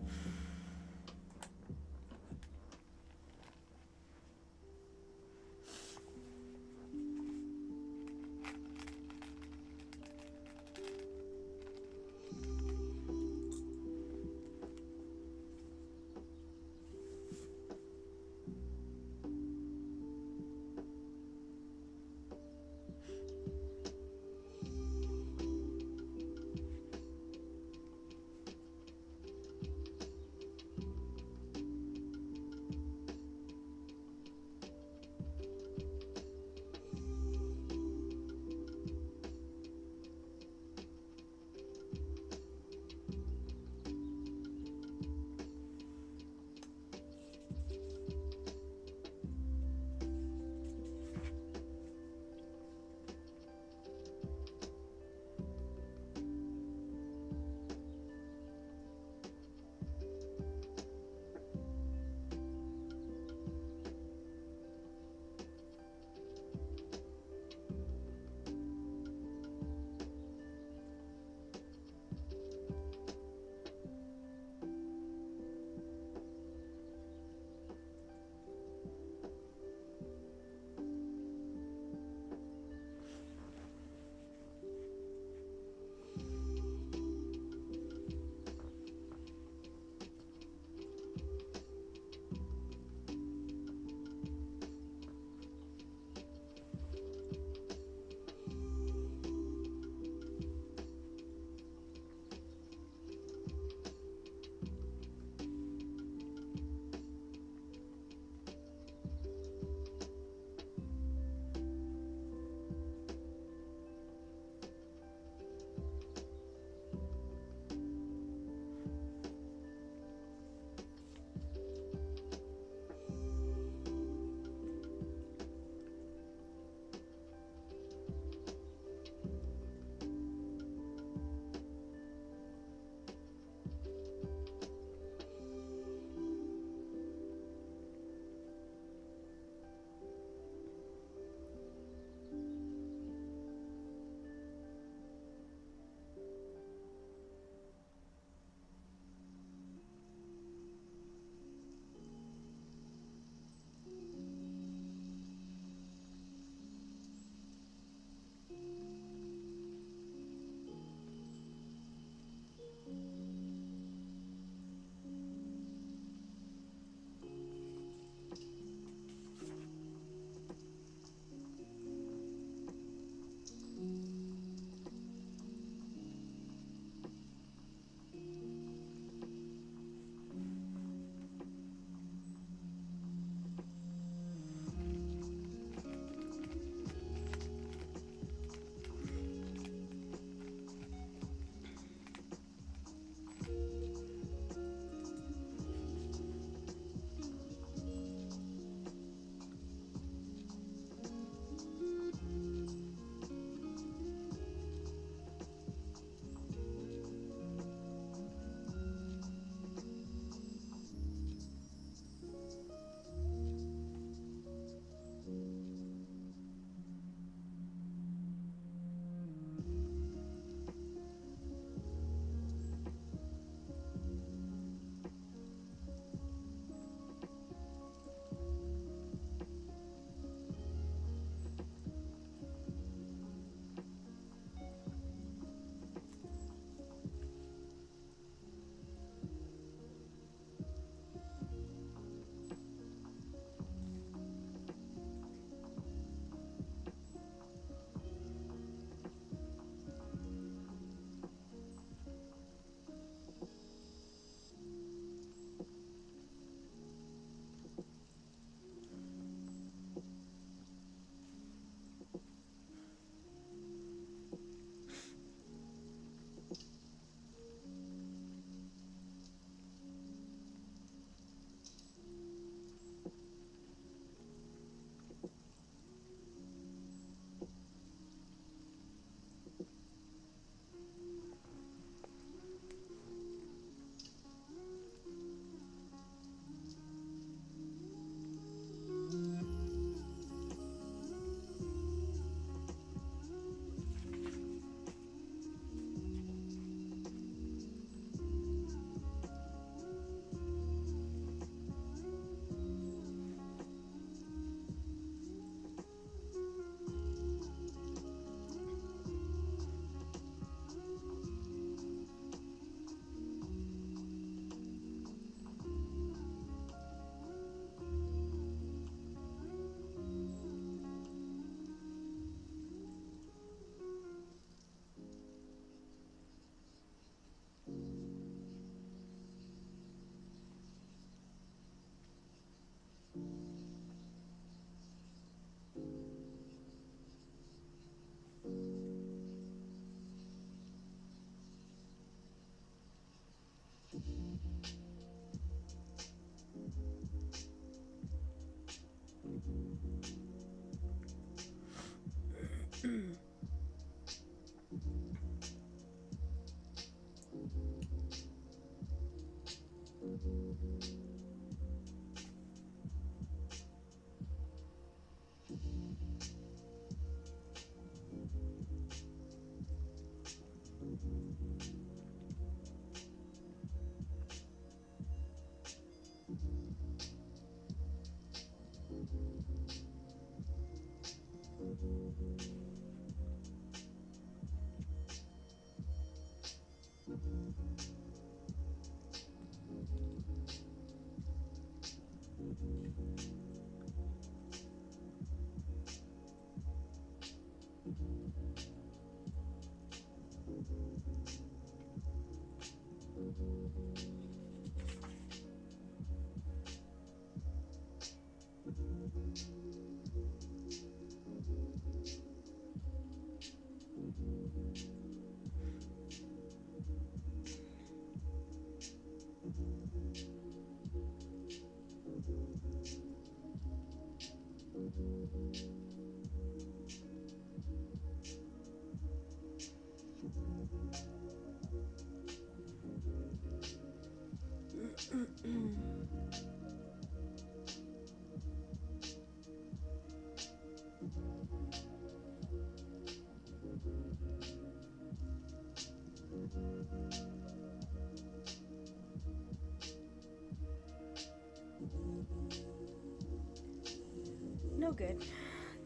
[SPEAKER 1] No good.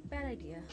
[SPEAKER 1] Bad idea.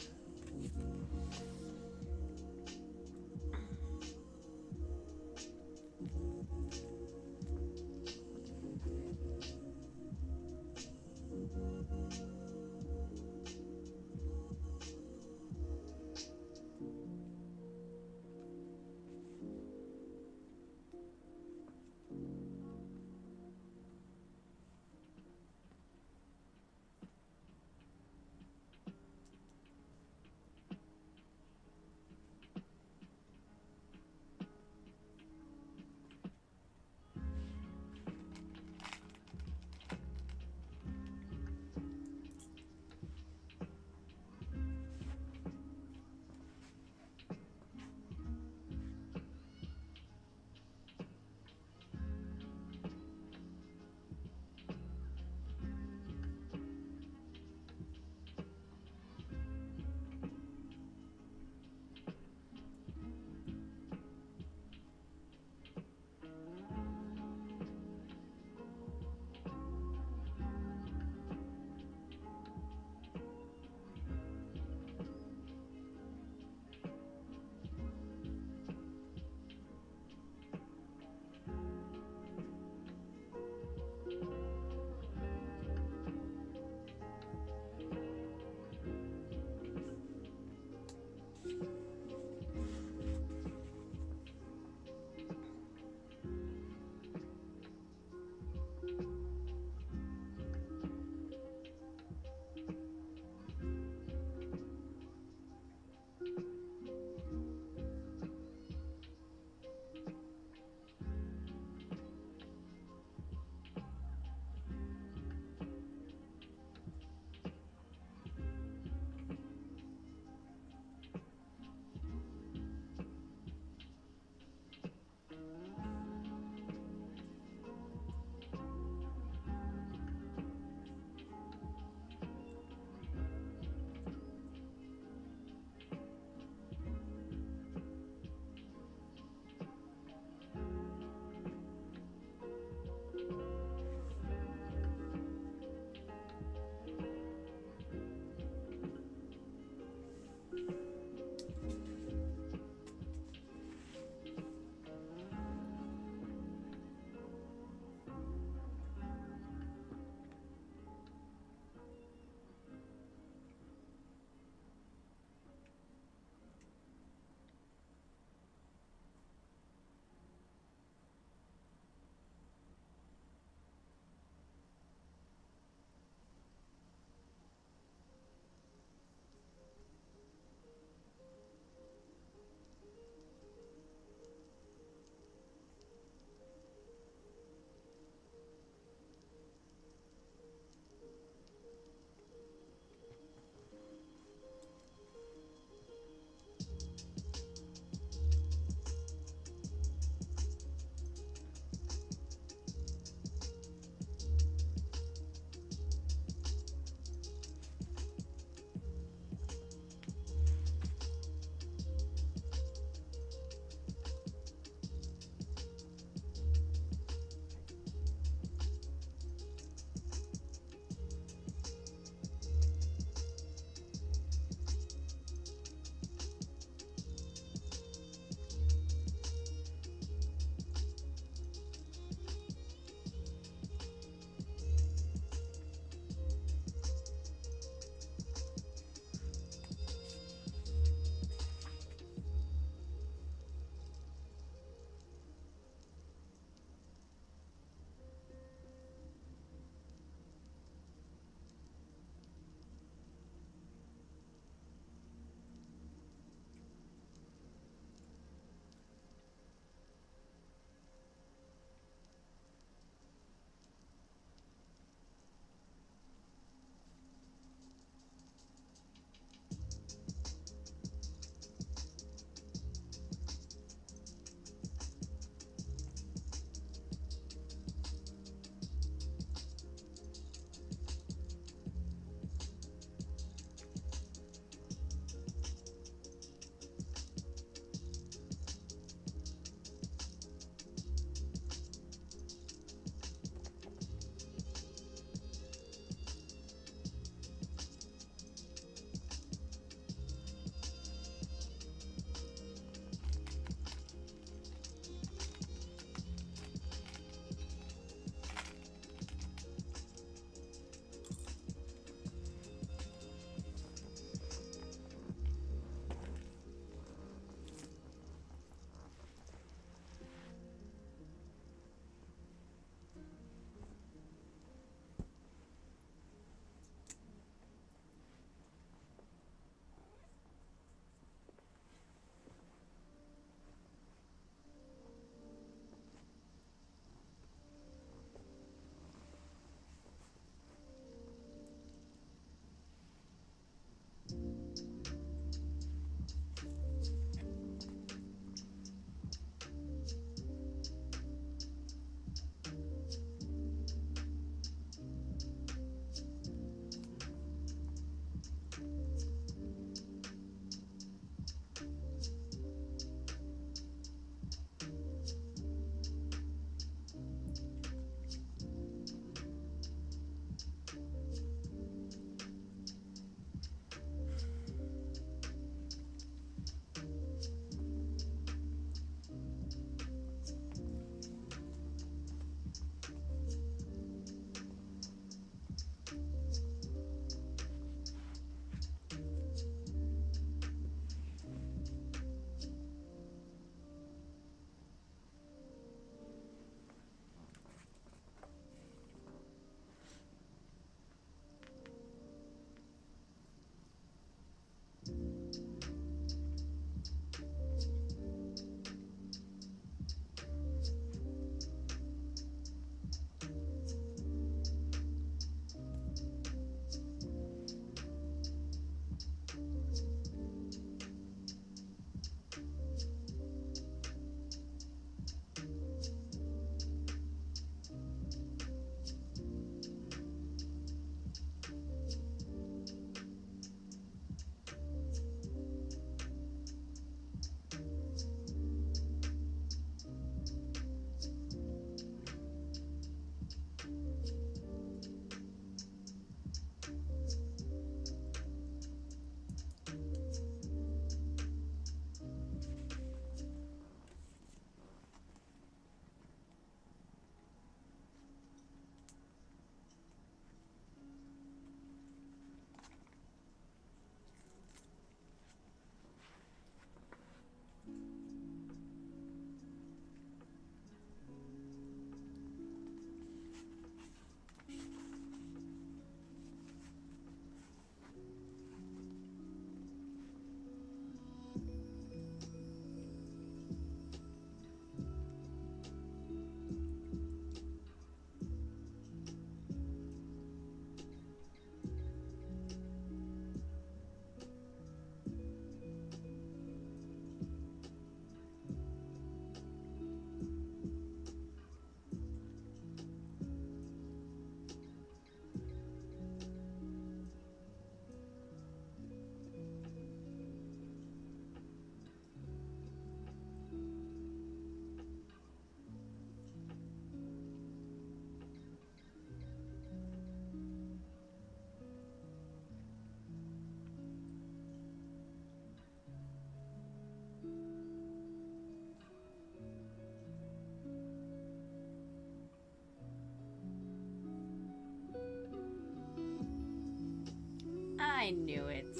[SPEAKER 1] I knew it.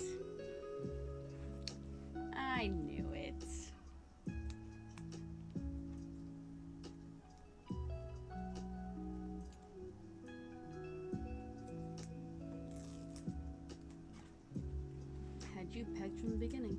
[SPEAKER 1] I knew it. Had you pegged from the beginning.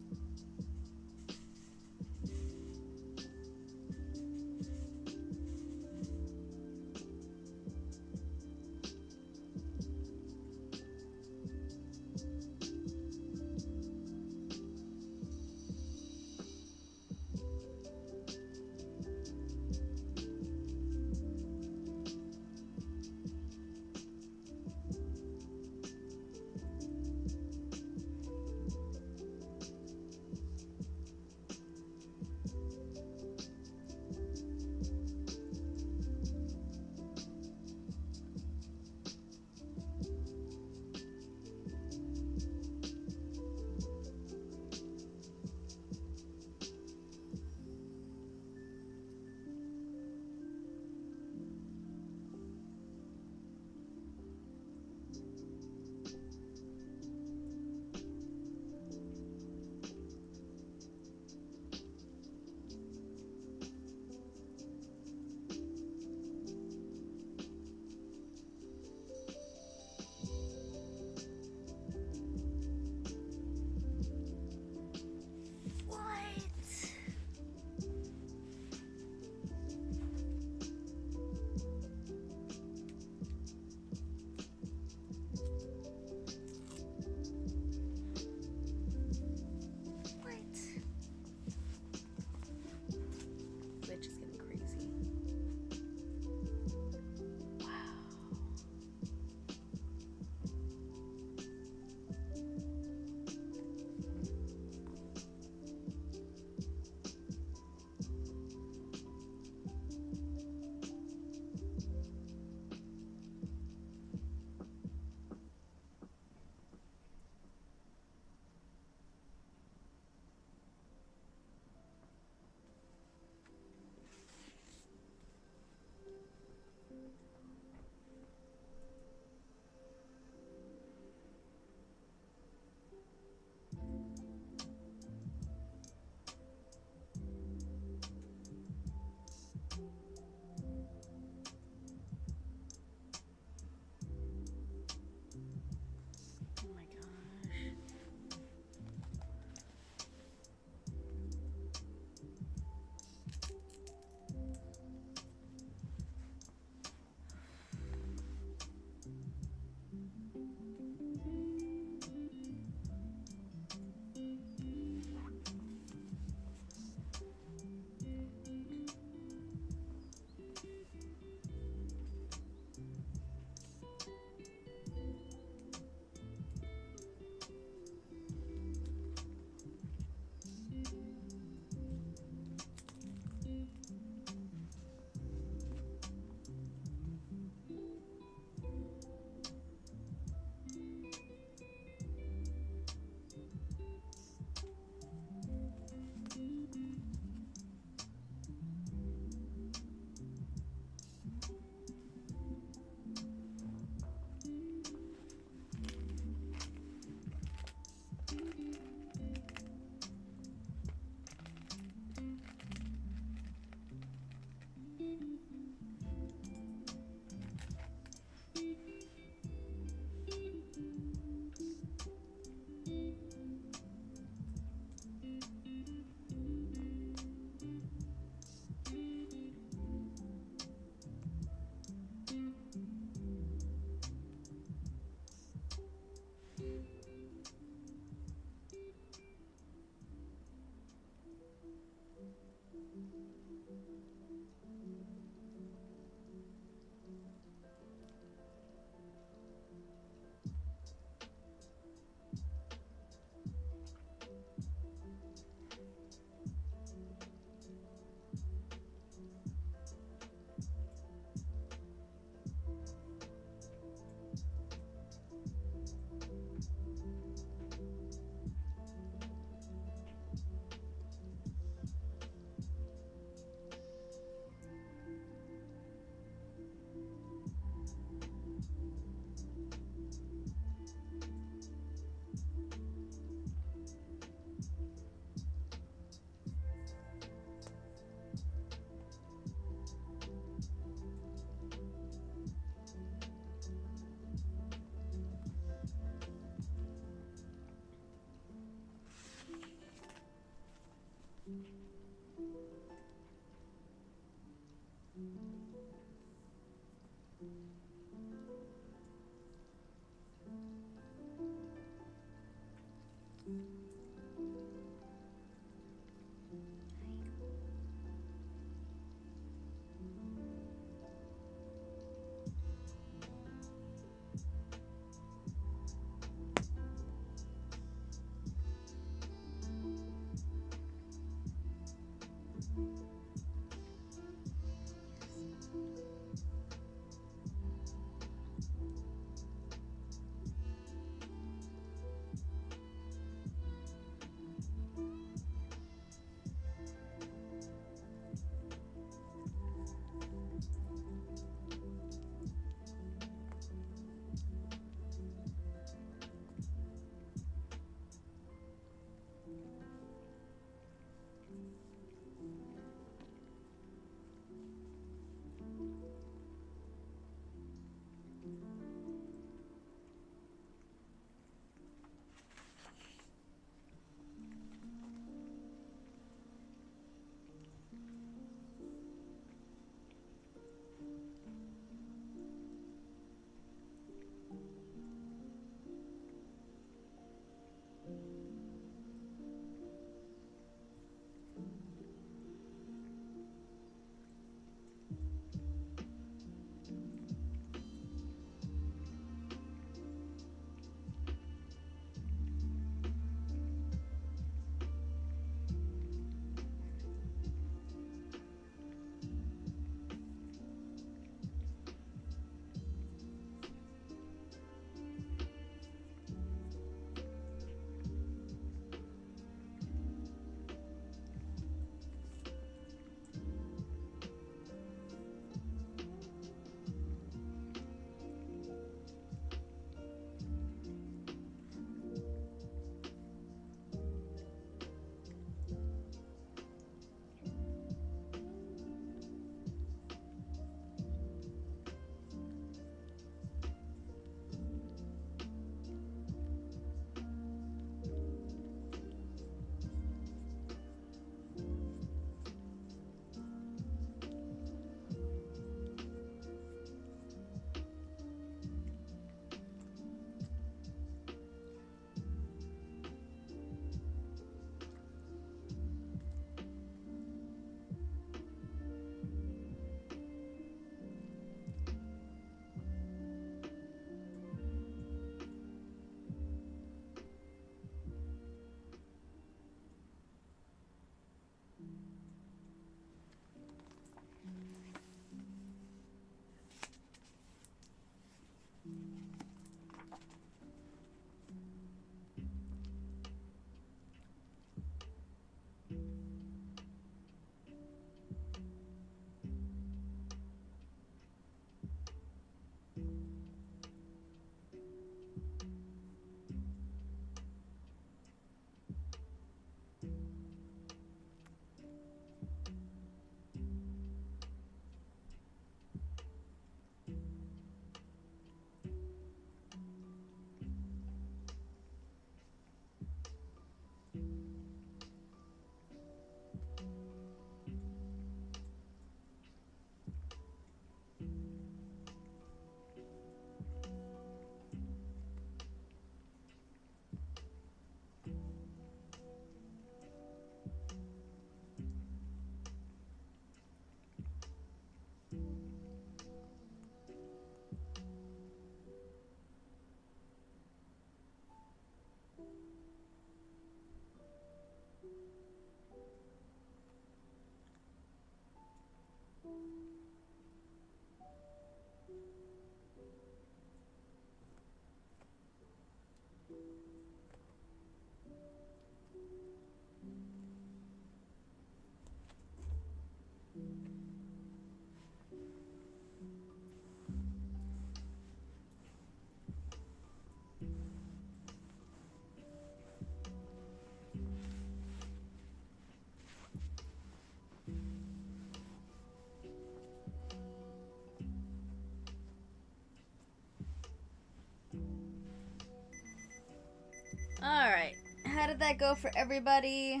[SPEAKER 1] Alright. How did that go for everybody?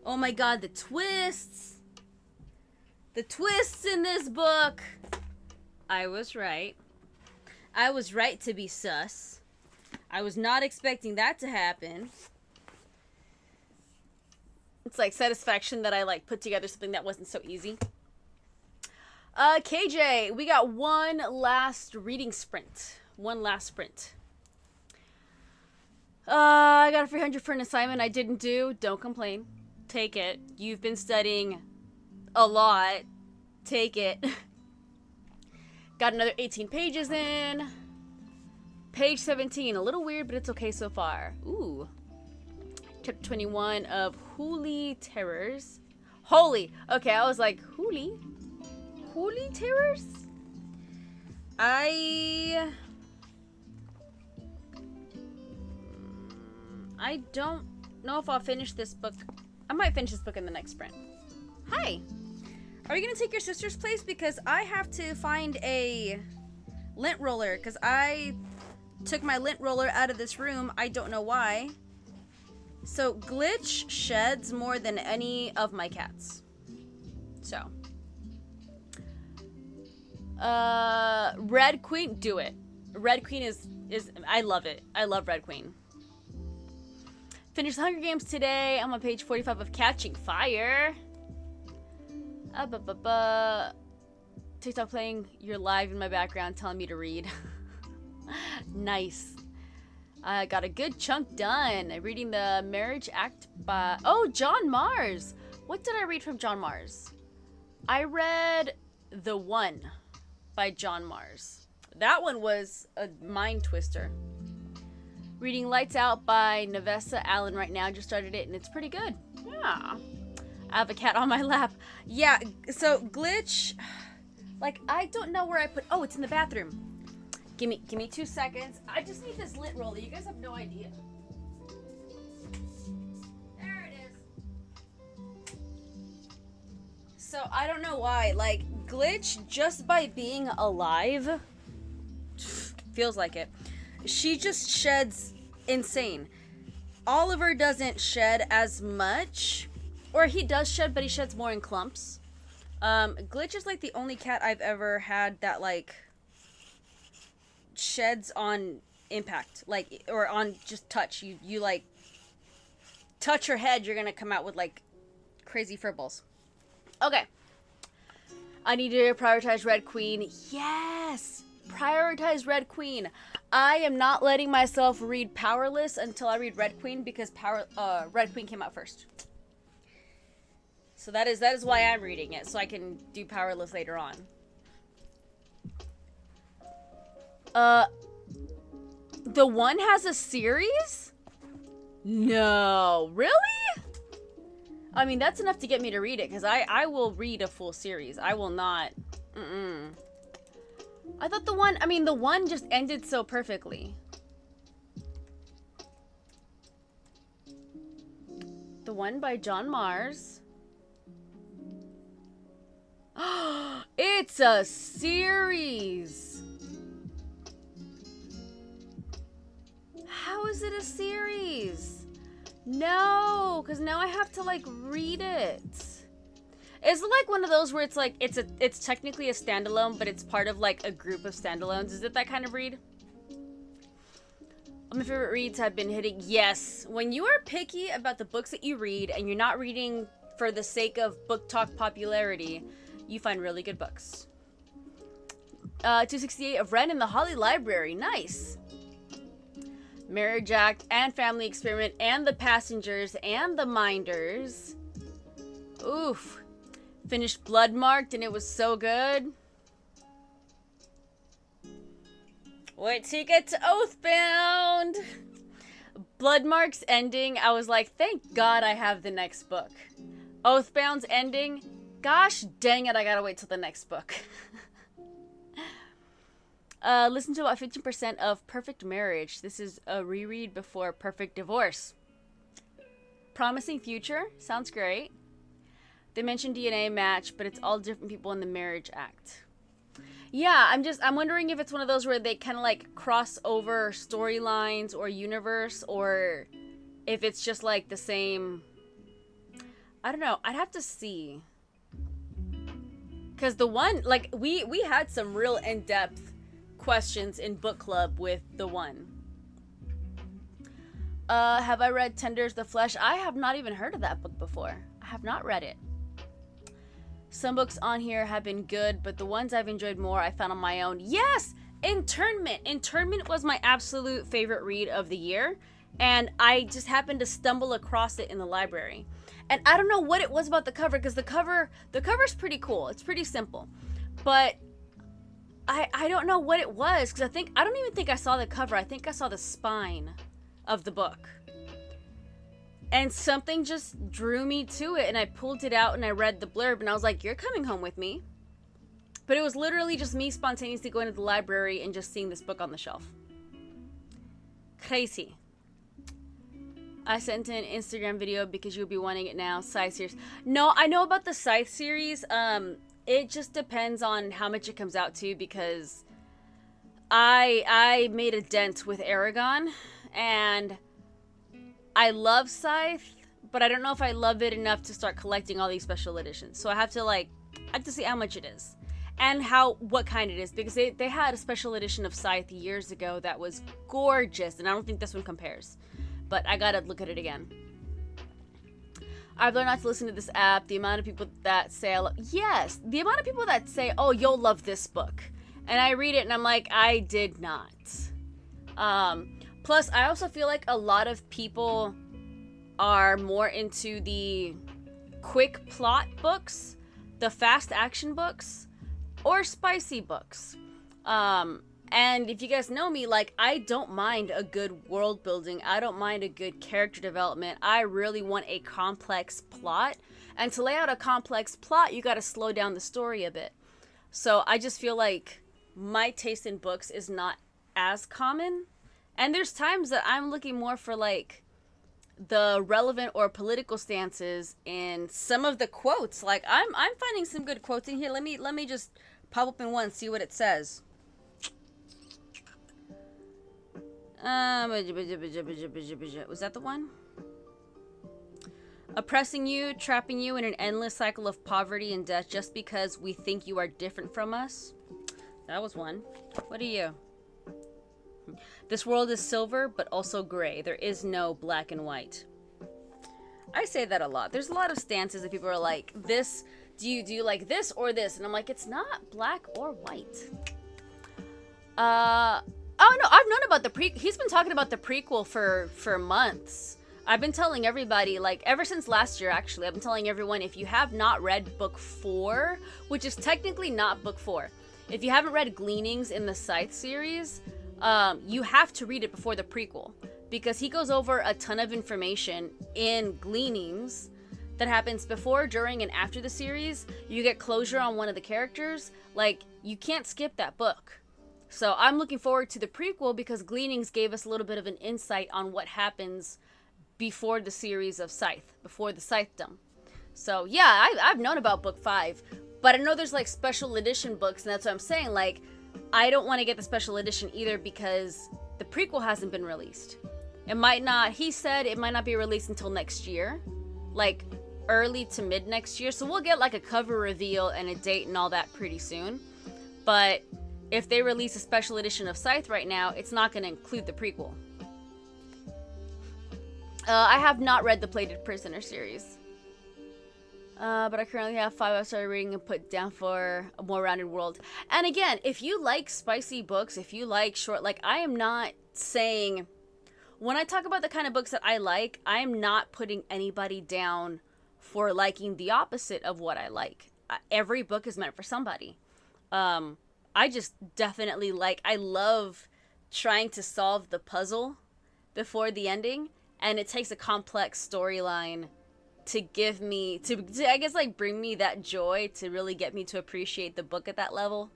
[SPEAKER 1] Oh my god, the twists! The twists in this book. I was right. I was right to be sus. I was not expecting that to happen. It's like satisfaction that I like put together something that wasn't so easy. KJ, we got one last reading sprint. One last sprint. I got a 300 for an assignment I didn't do. Don't complain. Take it. You've been studying a lot. Take it. Got another 18 pages in. Page 17. A little weird, but it's okay so far. Ooh. Chapter 21 of Holy Terrors. Holy. Okay, I was like, Holy? Holy Terrors? I don't know if I'll finish this book. I might finish this book in the next sprint. Hi. Are you going to take your sister's place? Because I have to find a lint roller. Because I took my lint roller out of this room. I don't know why. So, Glitch sheds more than any of my cats. So. Red Queen, do it. Red Queen is I love it. I love Red Queen. Finished the Hunger Games today. I'm on page 45 of Catching Fire. TikTok playing. You're live in my background telling me to read. Nice. I got a good chunk done. Reading the Marriage Act by... Oh, John Mars. What did I read from John Mars? I read The One by John Mars. That one was a mind twister. Reading Lights Out by Nevessa Allen right now. Just started it and it's pretty good. Yeah. I have a cat on my lap. Yeah, so Glitch, like, I don't know where I put... Oh, it's in the bathroom. Give me 2 seconds. I just need this lint roller. You guys have no idea. There it is. So, I don't know why. Like, Glitch, just by being alive, feels like it. She just sheds insane. Oliver doesn't shed as much. Or he does shed, but he sheds more in clumps. Glitch is like the only cat I've ever had that like sheds on impact, like, or on just touch. You like touch her head, you're gonna come out with like crazy fur balls. Okay. I need to prioritize Red Queen. Yes! Prioritize Red Queen. I am not letting myself read Powerless until I read Red Queen because Red Queen came out first. So that is why I'm reading it, so I can do Powerless later on. The One has a series? No, really? I mean, that's enough to get me to read it, because I will read a full series. I will not. I thought the One just ended so perfectly. The One by John Mars. It's a series. How is it a series? No, because now I have to like read it. Is it like one of those where it's like it's technically a standalone, but it's part of like a group of standalones? Is it that kind of read? All my favorite reads have been hitting. Yes, when you are picky about the books that you read and you're not reading for the sake of book talk popularity, you find really good books. 268 of Ren in the Holly Library. Nice. Marriage Act and Family Experiment and The Passengers and The Minders. Oof. Finished Bloodmarked and it was so good. Wait till you get to Oathbound. Bloodmark's ending, I was like, thank God I have the next book. Oathbound's ending, gosh dang it, I gotta wait till the next book. Listen to about 15% of Perfect Marriage. This is a reread before Perfect Divorce. Promising Future. Sounds great. They mentioned DNA match, but it's all different people in the Marriage Act. Yeah, I'm wondering if it's one of those where they kind of like cross over storylines or universe, or if it's just like the same. I don't know. I'd have to see. Because the one, like, we had some real in-depth questions in book club with the one. Have I read Tenders the Flesh? I have not even heard of that book before. I have not read it. Some books on here have been good, but the ones I've enjoyed more I found on my own. Yes! Internment! Internment was my absolute favorite read of the year, and I just happened to stumble across it in the library. And I don't know what it was about the cover, because the cover's pretty cool. It's pretty simple. But I don't know what it was, because I don't even think I saw the cover. I think I saw the spine of the book. And something just drew me to it, and I pulled it out and I read the blurb, and I was like, you're coming home with me. But it was literally just me spontaneously going to the library and just seeing this book on the shelf. Crazy. I sent an Instagram video because you'll be wanting it now. Scythe series. No, I know about the Scythe series. It just depends on how much it comes out to, because I made a dent with Aragon, and I love Scythe, but I don't know if I love it enough to start collecting all these special editions. So I have to see how much it is and what kind it is, because they had a special edition of Scythe years ago that was gorgeous, and I don't think this one compares. But I gotta look at it again. I've learned not to listen to this app. The amount of people that say, yes, the amount of people that say, oh, you'll love this book. And I read it and I'm like, I did not. Plus, I also feel like a lot of people are more into the quick plot books, the fast action books, or spicy books. And if you guys know me, like, I don't mind a good world building. I don't mind a good character development. I really want a complex plot. And to lay out a complex plot, you got to slow down the story a bit. So I just feel like my taste in books is not as common. And there's times that I'm looking more for, like, the relevant or political stances in some of the quotes. Like, I'm finding some good quotes in here. Let me just pop up in one, see what it says. Was that the one? Oppressing you, trapping you in an endless cycle of poverty and death just because we think you are different from us. That was one. What are you? This world is silver, but also gray. There is no black and white. I say that a lot. There's a lot of stances that people are like, this, do you like this or this? And I'm like, it's not black or white. Oh no, I've known about he's been talking about the prequel for months. I've been telling everybody, like, ever since last year, actually, I've been telling everyone, if you have not read book 4, which is technically not book 4, if you haven't read Gleanings in the Scythe series, you have to read it before the prequel, because he goes over a ton of information in Gleanings that happens before, during, and after the series. You get closure on one of the characters. Like, you can't skip that book. So I'm looking forward to the prequel, because Gleanings gave us a little bit of an insight on what happens before the series of Scythe, before the Scythedom. So yeah, I've known about book 5, but I know there's like special edition books, and that's what I'm saying. Like, I don't want to get the special edition either, because the prequel hasn't been released. It might not, he said it might not be released until next year, like early to mid next year. So we'll get like a cover reveal and a date and all that pretty soon. But if they release a special edition of Scythe right now, it's not going to include the prequel. I have not read the Plated Prisoner series. But I currently have 5 I've started reading and put down for a more rounded world. And again, if you like spicy books, if you like short, like, I am not saying, when I talk about the kind of books that I like, I am not putting anybody down for liking the opposite of what I like. Every book is meant for somebody. I just definitely I love trying to solve the puzzle before the ending, and it takes a complex storyline to give me, to I guess, like, bring me that joy, to really get me to appreciate the book at that level.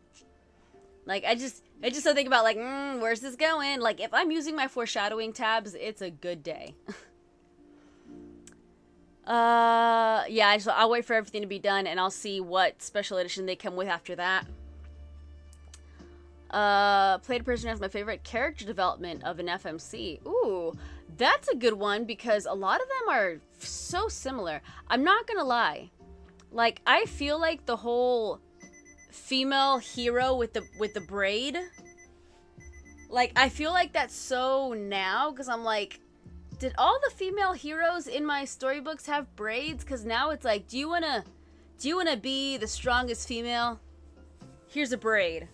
[SPEAKER 1] Like, I just don't think about, like, where's this going? Like, if I'm using my foreshadowing tabs, it's a good day. Yeah, I'll wait for everything to be done, and I'll see what special edition they come with after that. Plated Prisoner has my favorite character development of an FMC. Ooh, that's a good one, because a lot of them are so similar. I'm not gonna lie. Like, I feel like the whole female hero with the braid. Like, I feel like that's so now, because I'm like, did all the female heroes in my storybooks have braids? Because now it's like, do you wanna be the strongest female? Here's a braid.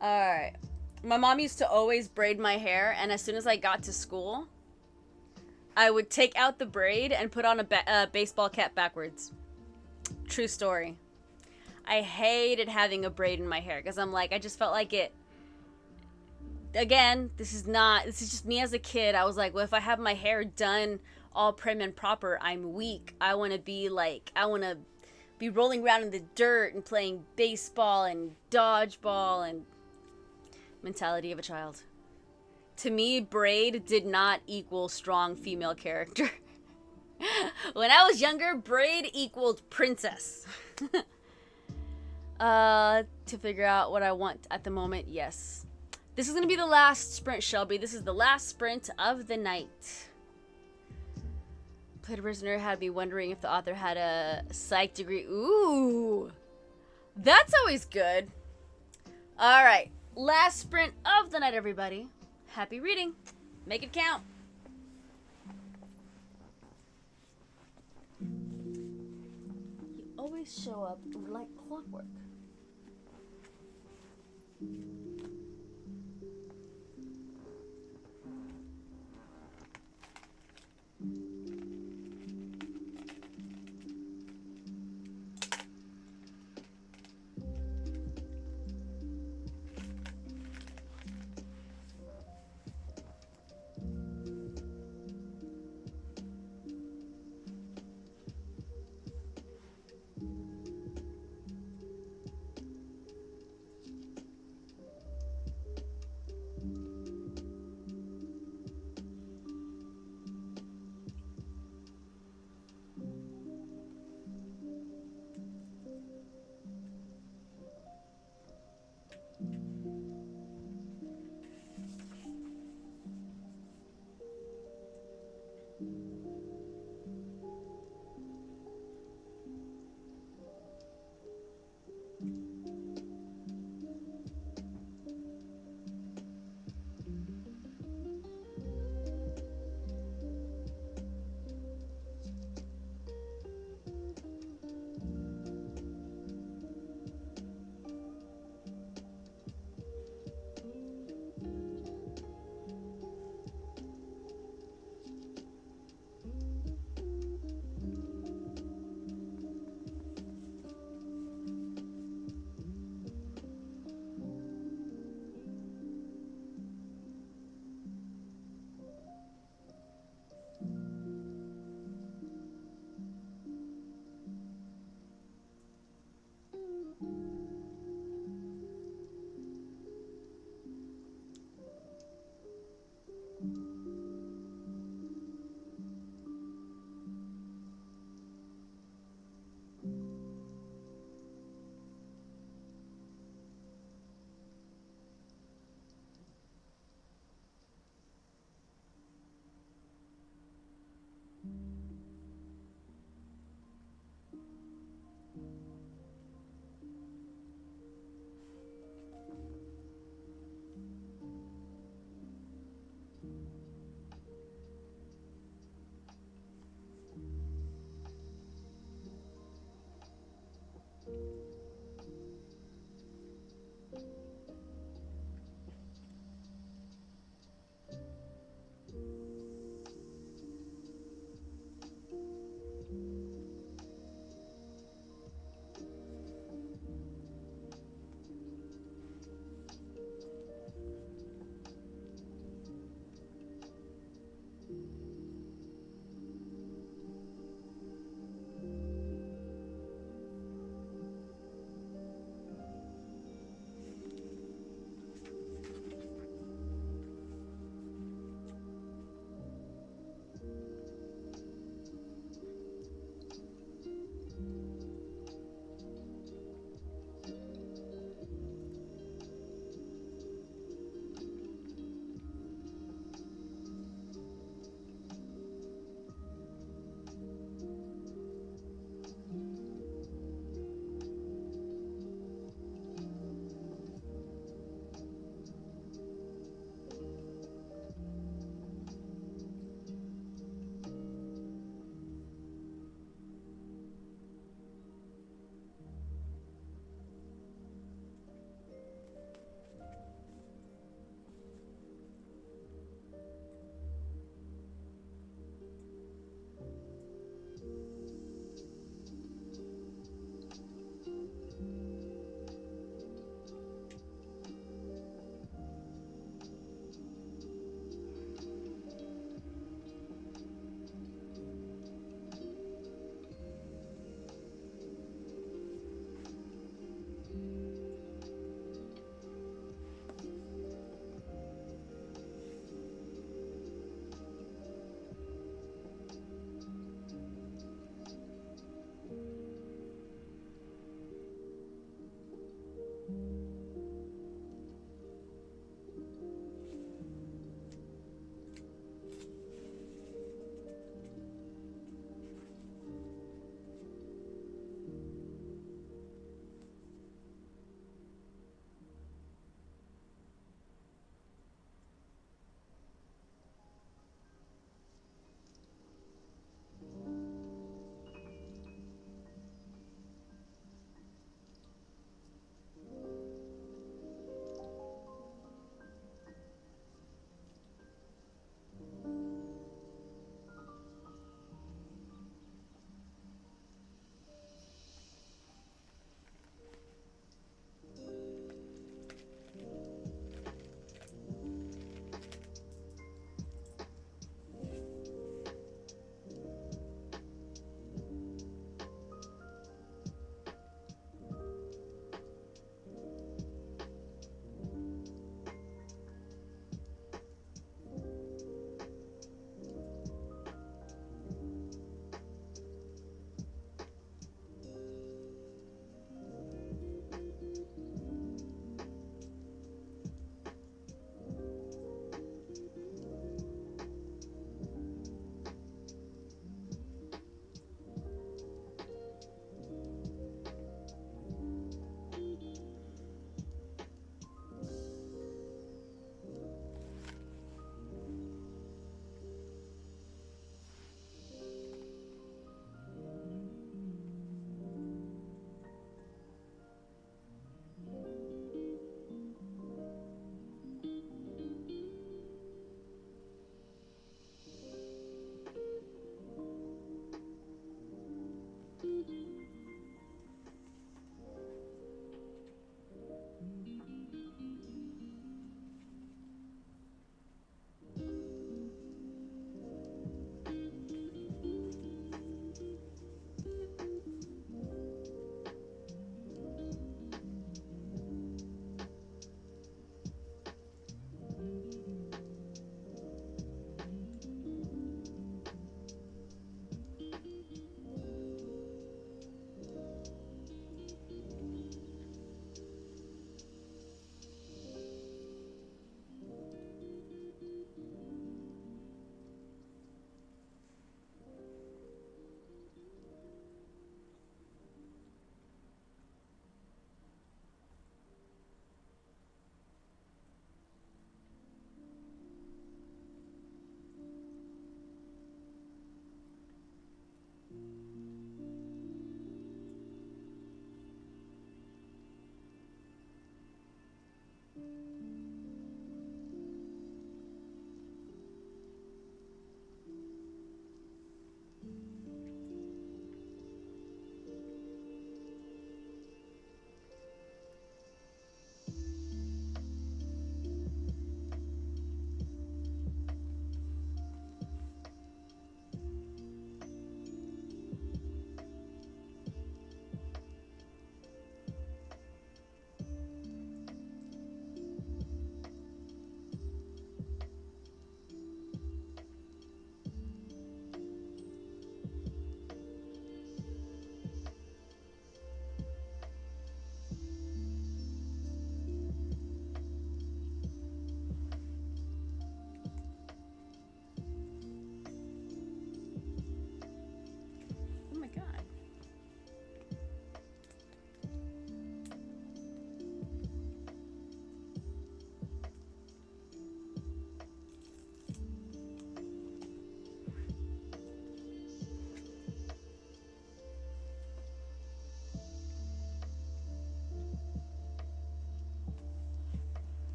[SPEAKER 1] Alright. My mom used to always braid my hair, and as soon as I got to school, I would take out the braid and put on a baseball cap backwards. True story. I hated having a braid in my hair, because I'm like, I just felt like it. Again, this is just me as a kid. I was like, well, if I have my hair done all prim and proper, I'm weak. I want to be rolling around in the dirt and playing baseball and dodgeball and mentality of a child. To me, braid did not equal strong female character. When I was younger, braid equaled princess. To figure out what I want at the moment, yes. This is going to be the last sprint, Shelby. This is the last sprint of the night. Played a prisoner had me wondering if the author had a psych degree. Ooh. That's always good. Alright. Last sprint of the night, everybody. Happy reading. Make it count. You always show up like clockwork.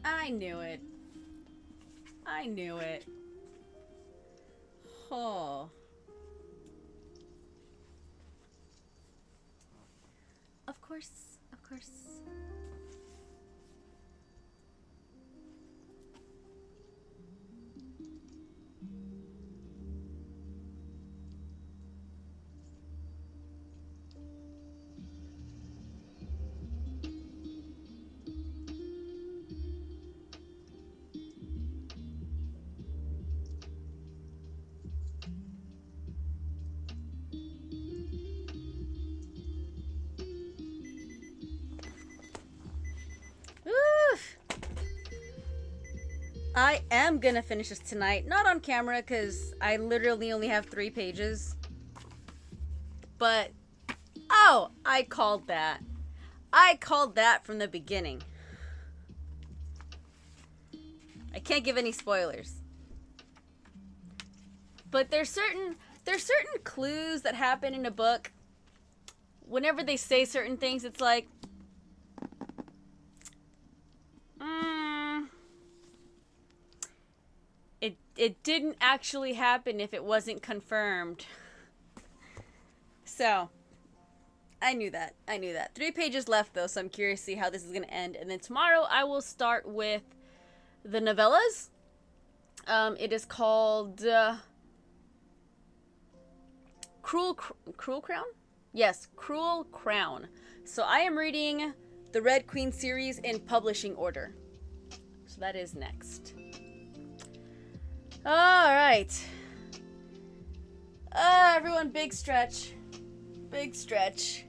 [SPEAKER 1] I knew it. I knew it. Oh. Of course. Of course. I am gonna finish this tonight. Not on camera, because I literally only have 3 pages. But, oh, I called that. I called that from the beginning. I can't give any spoilers. But there's certain clues that happen in a book. Whenever they say certain things, it's like, it didn't actually happen if it wasn't confirmed. So, I knew that. 3 pages left, though, so I'm curious to see how this is going to end. And then tomorrow, I will start with the novellas. It is called Cruel Crown? Yes, Cruel Crown. So I am reading the Red Queen series in publishing order. So that is next. Alright. Everyone, big stretch. Big stretch.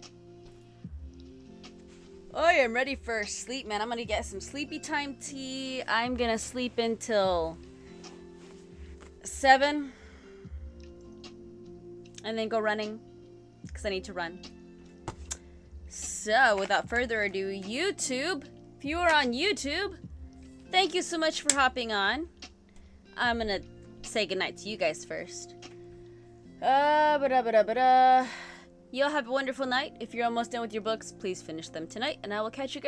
[SPEAKER 1] I am ready for sleep, man. I'm gonna get some sleepy time tea. I'm gonna sleep until 7. And then go running. Because I need to run. So, without further ado, YouTube. If you are on YouTube, thank you so much for hopping on. I'm gonna say goodnight to you guys first. Y'all have a wonderful night. If you're almost done with your books, please finish them tonight. And I will catch you guys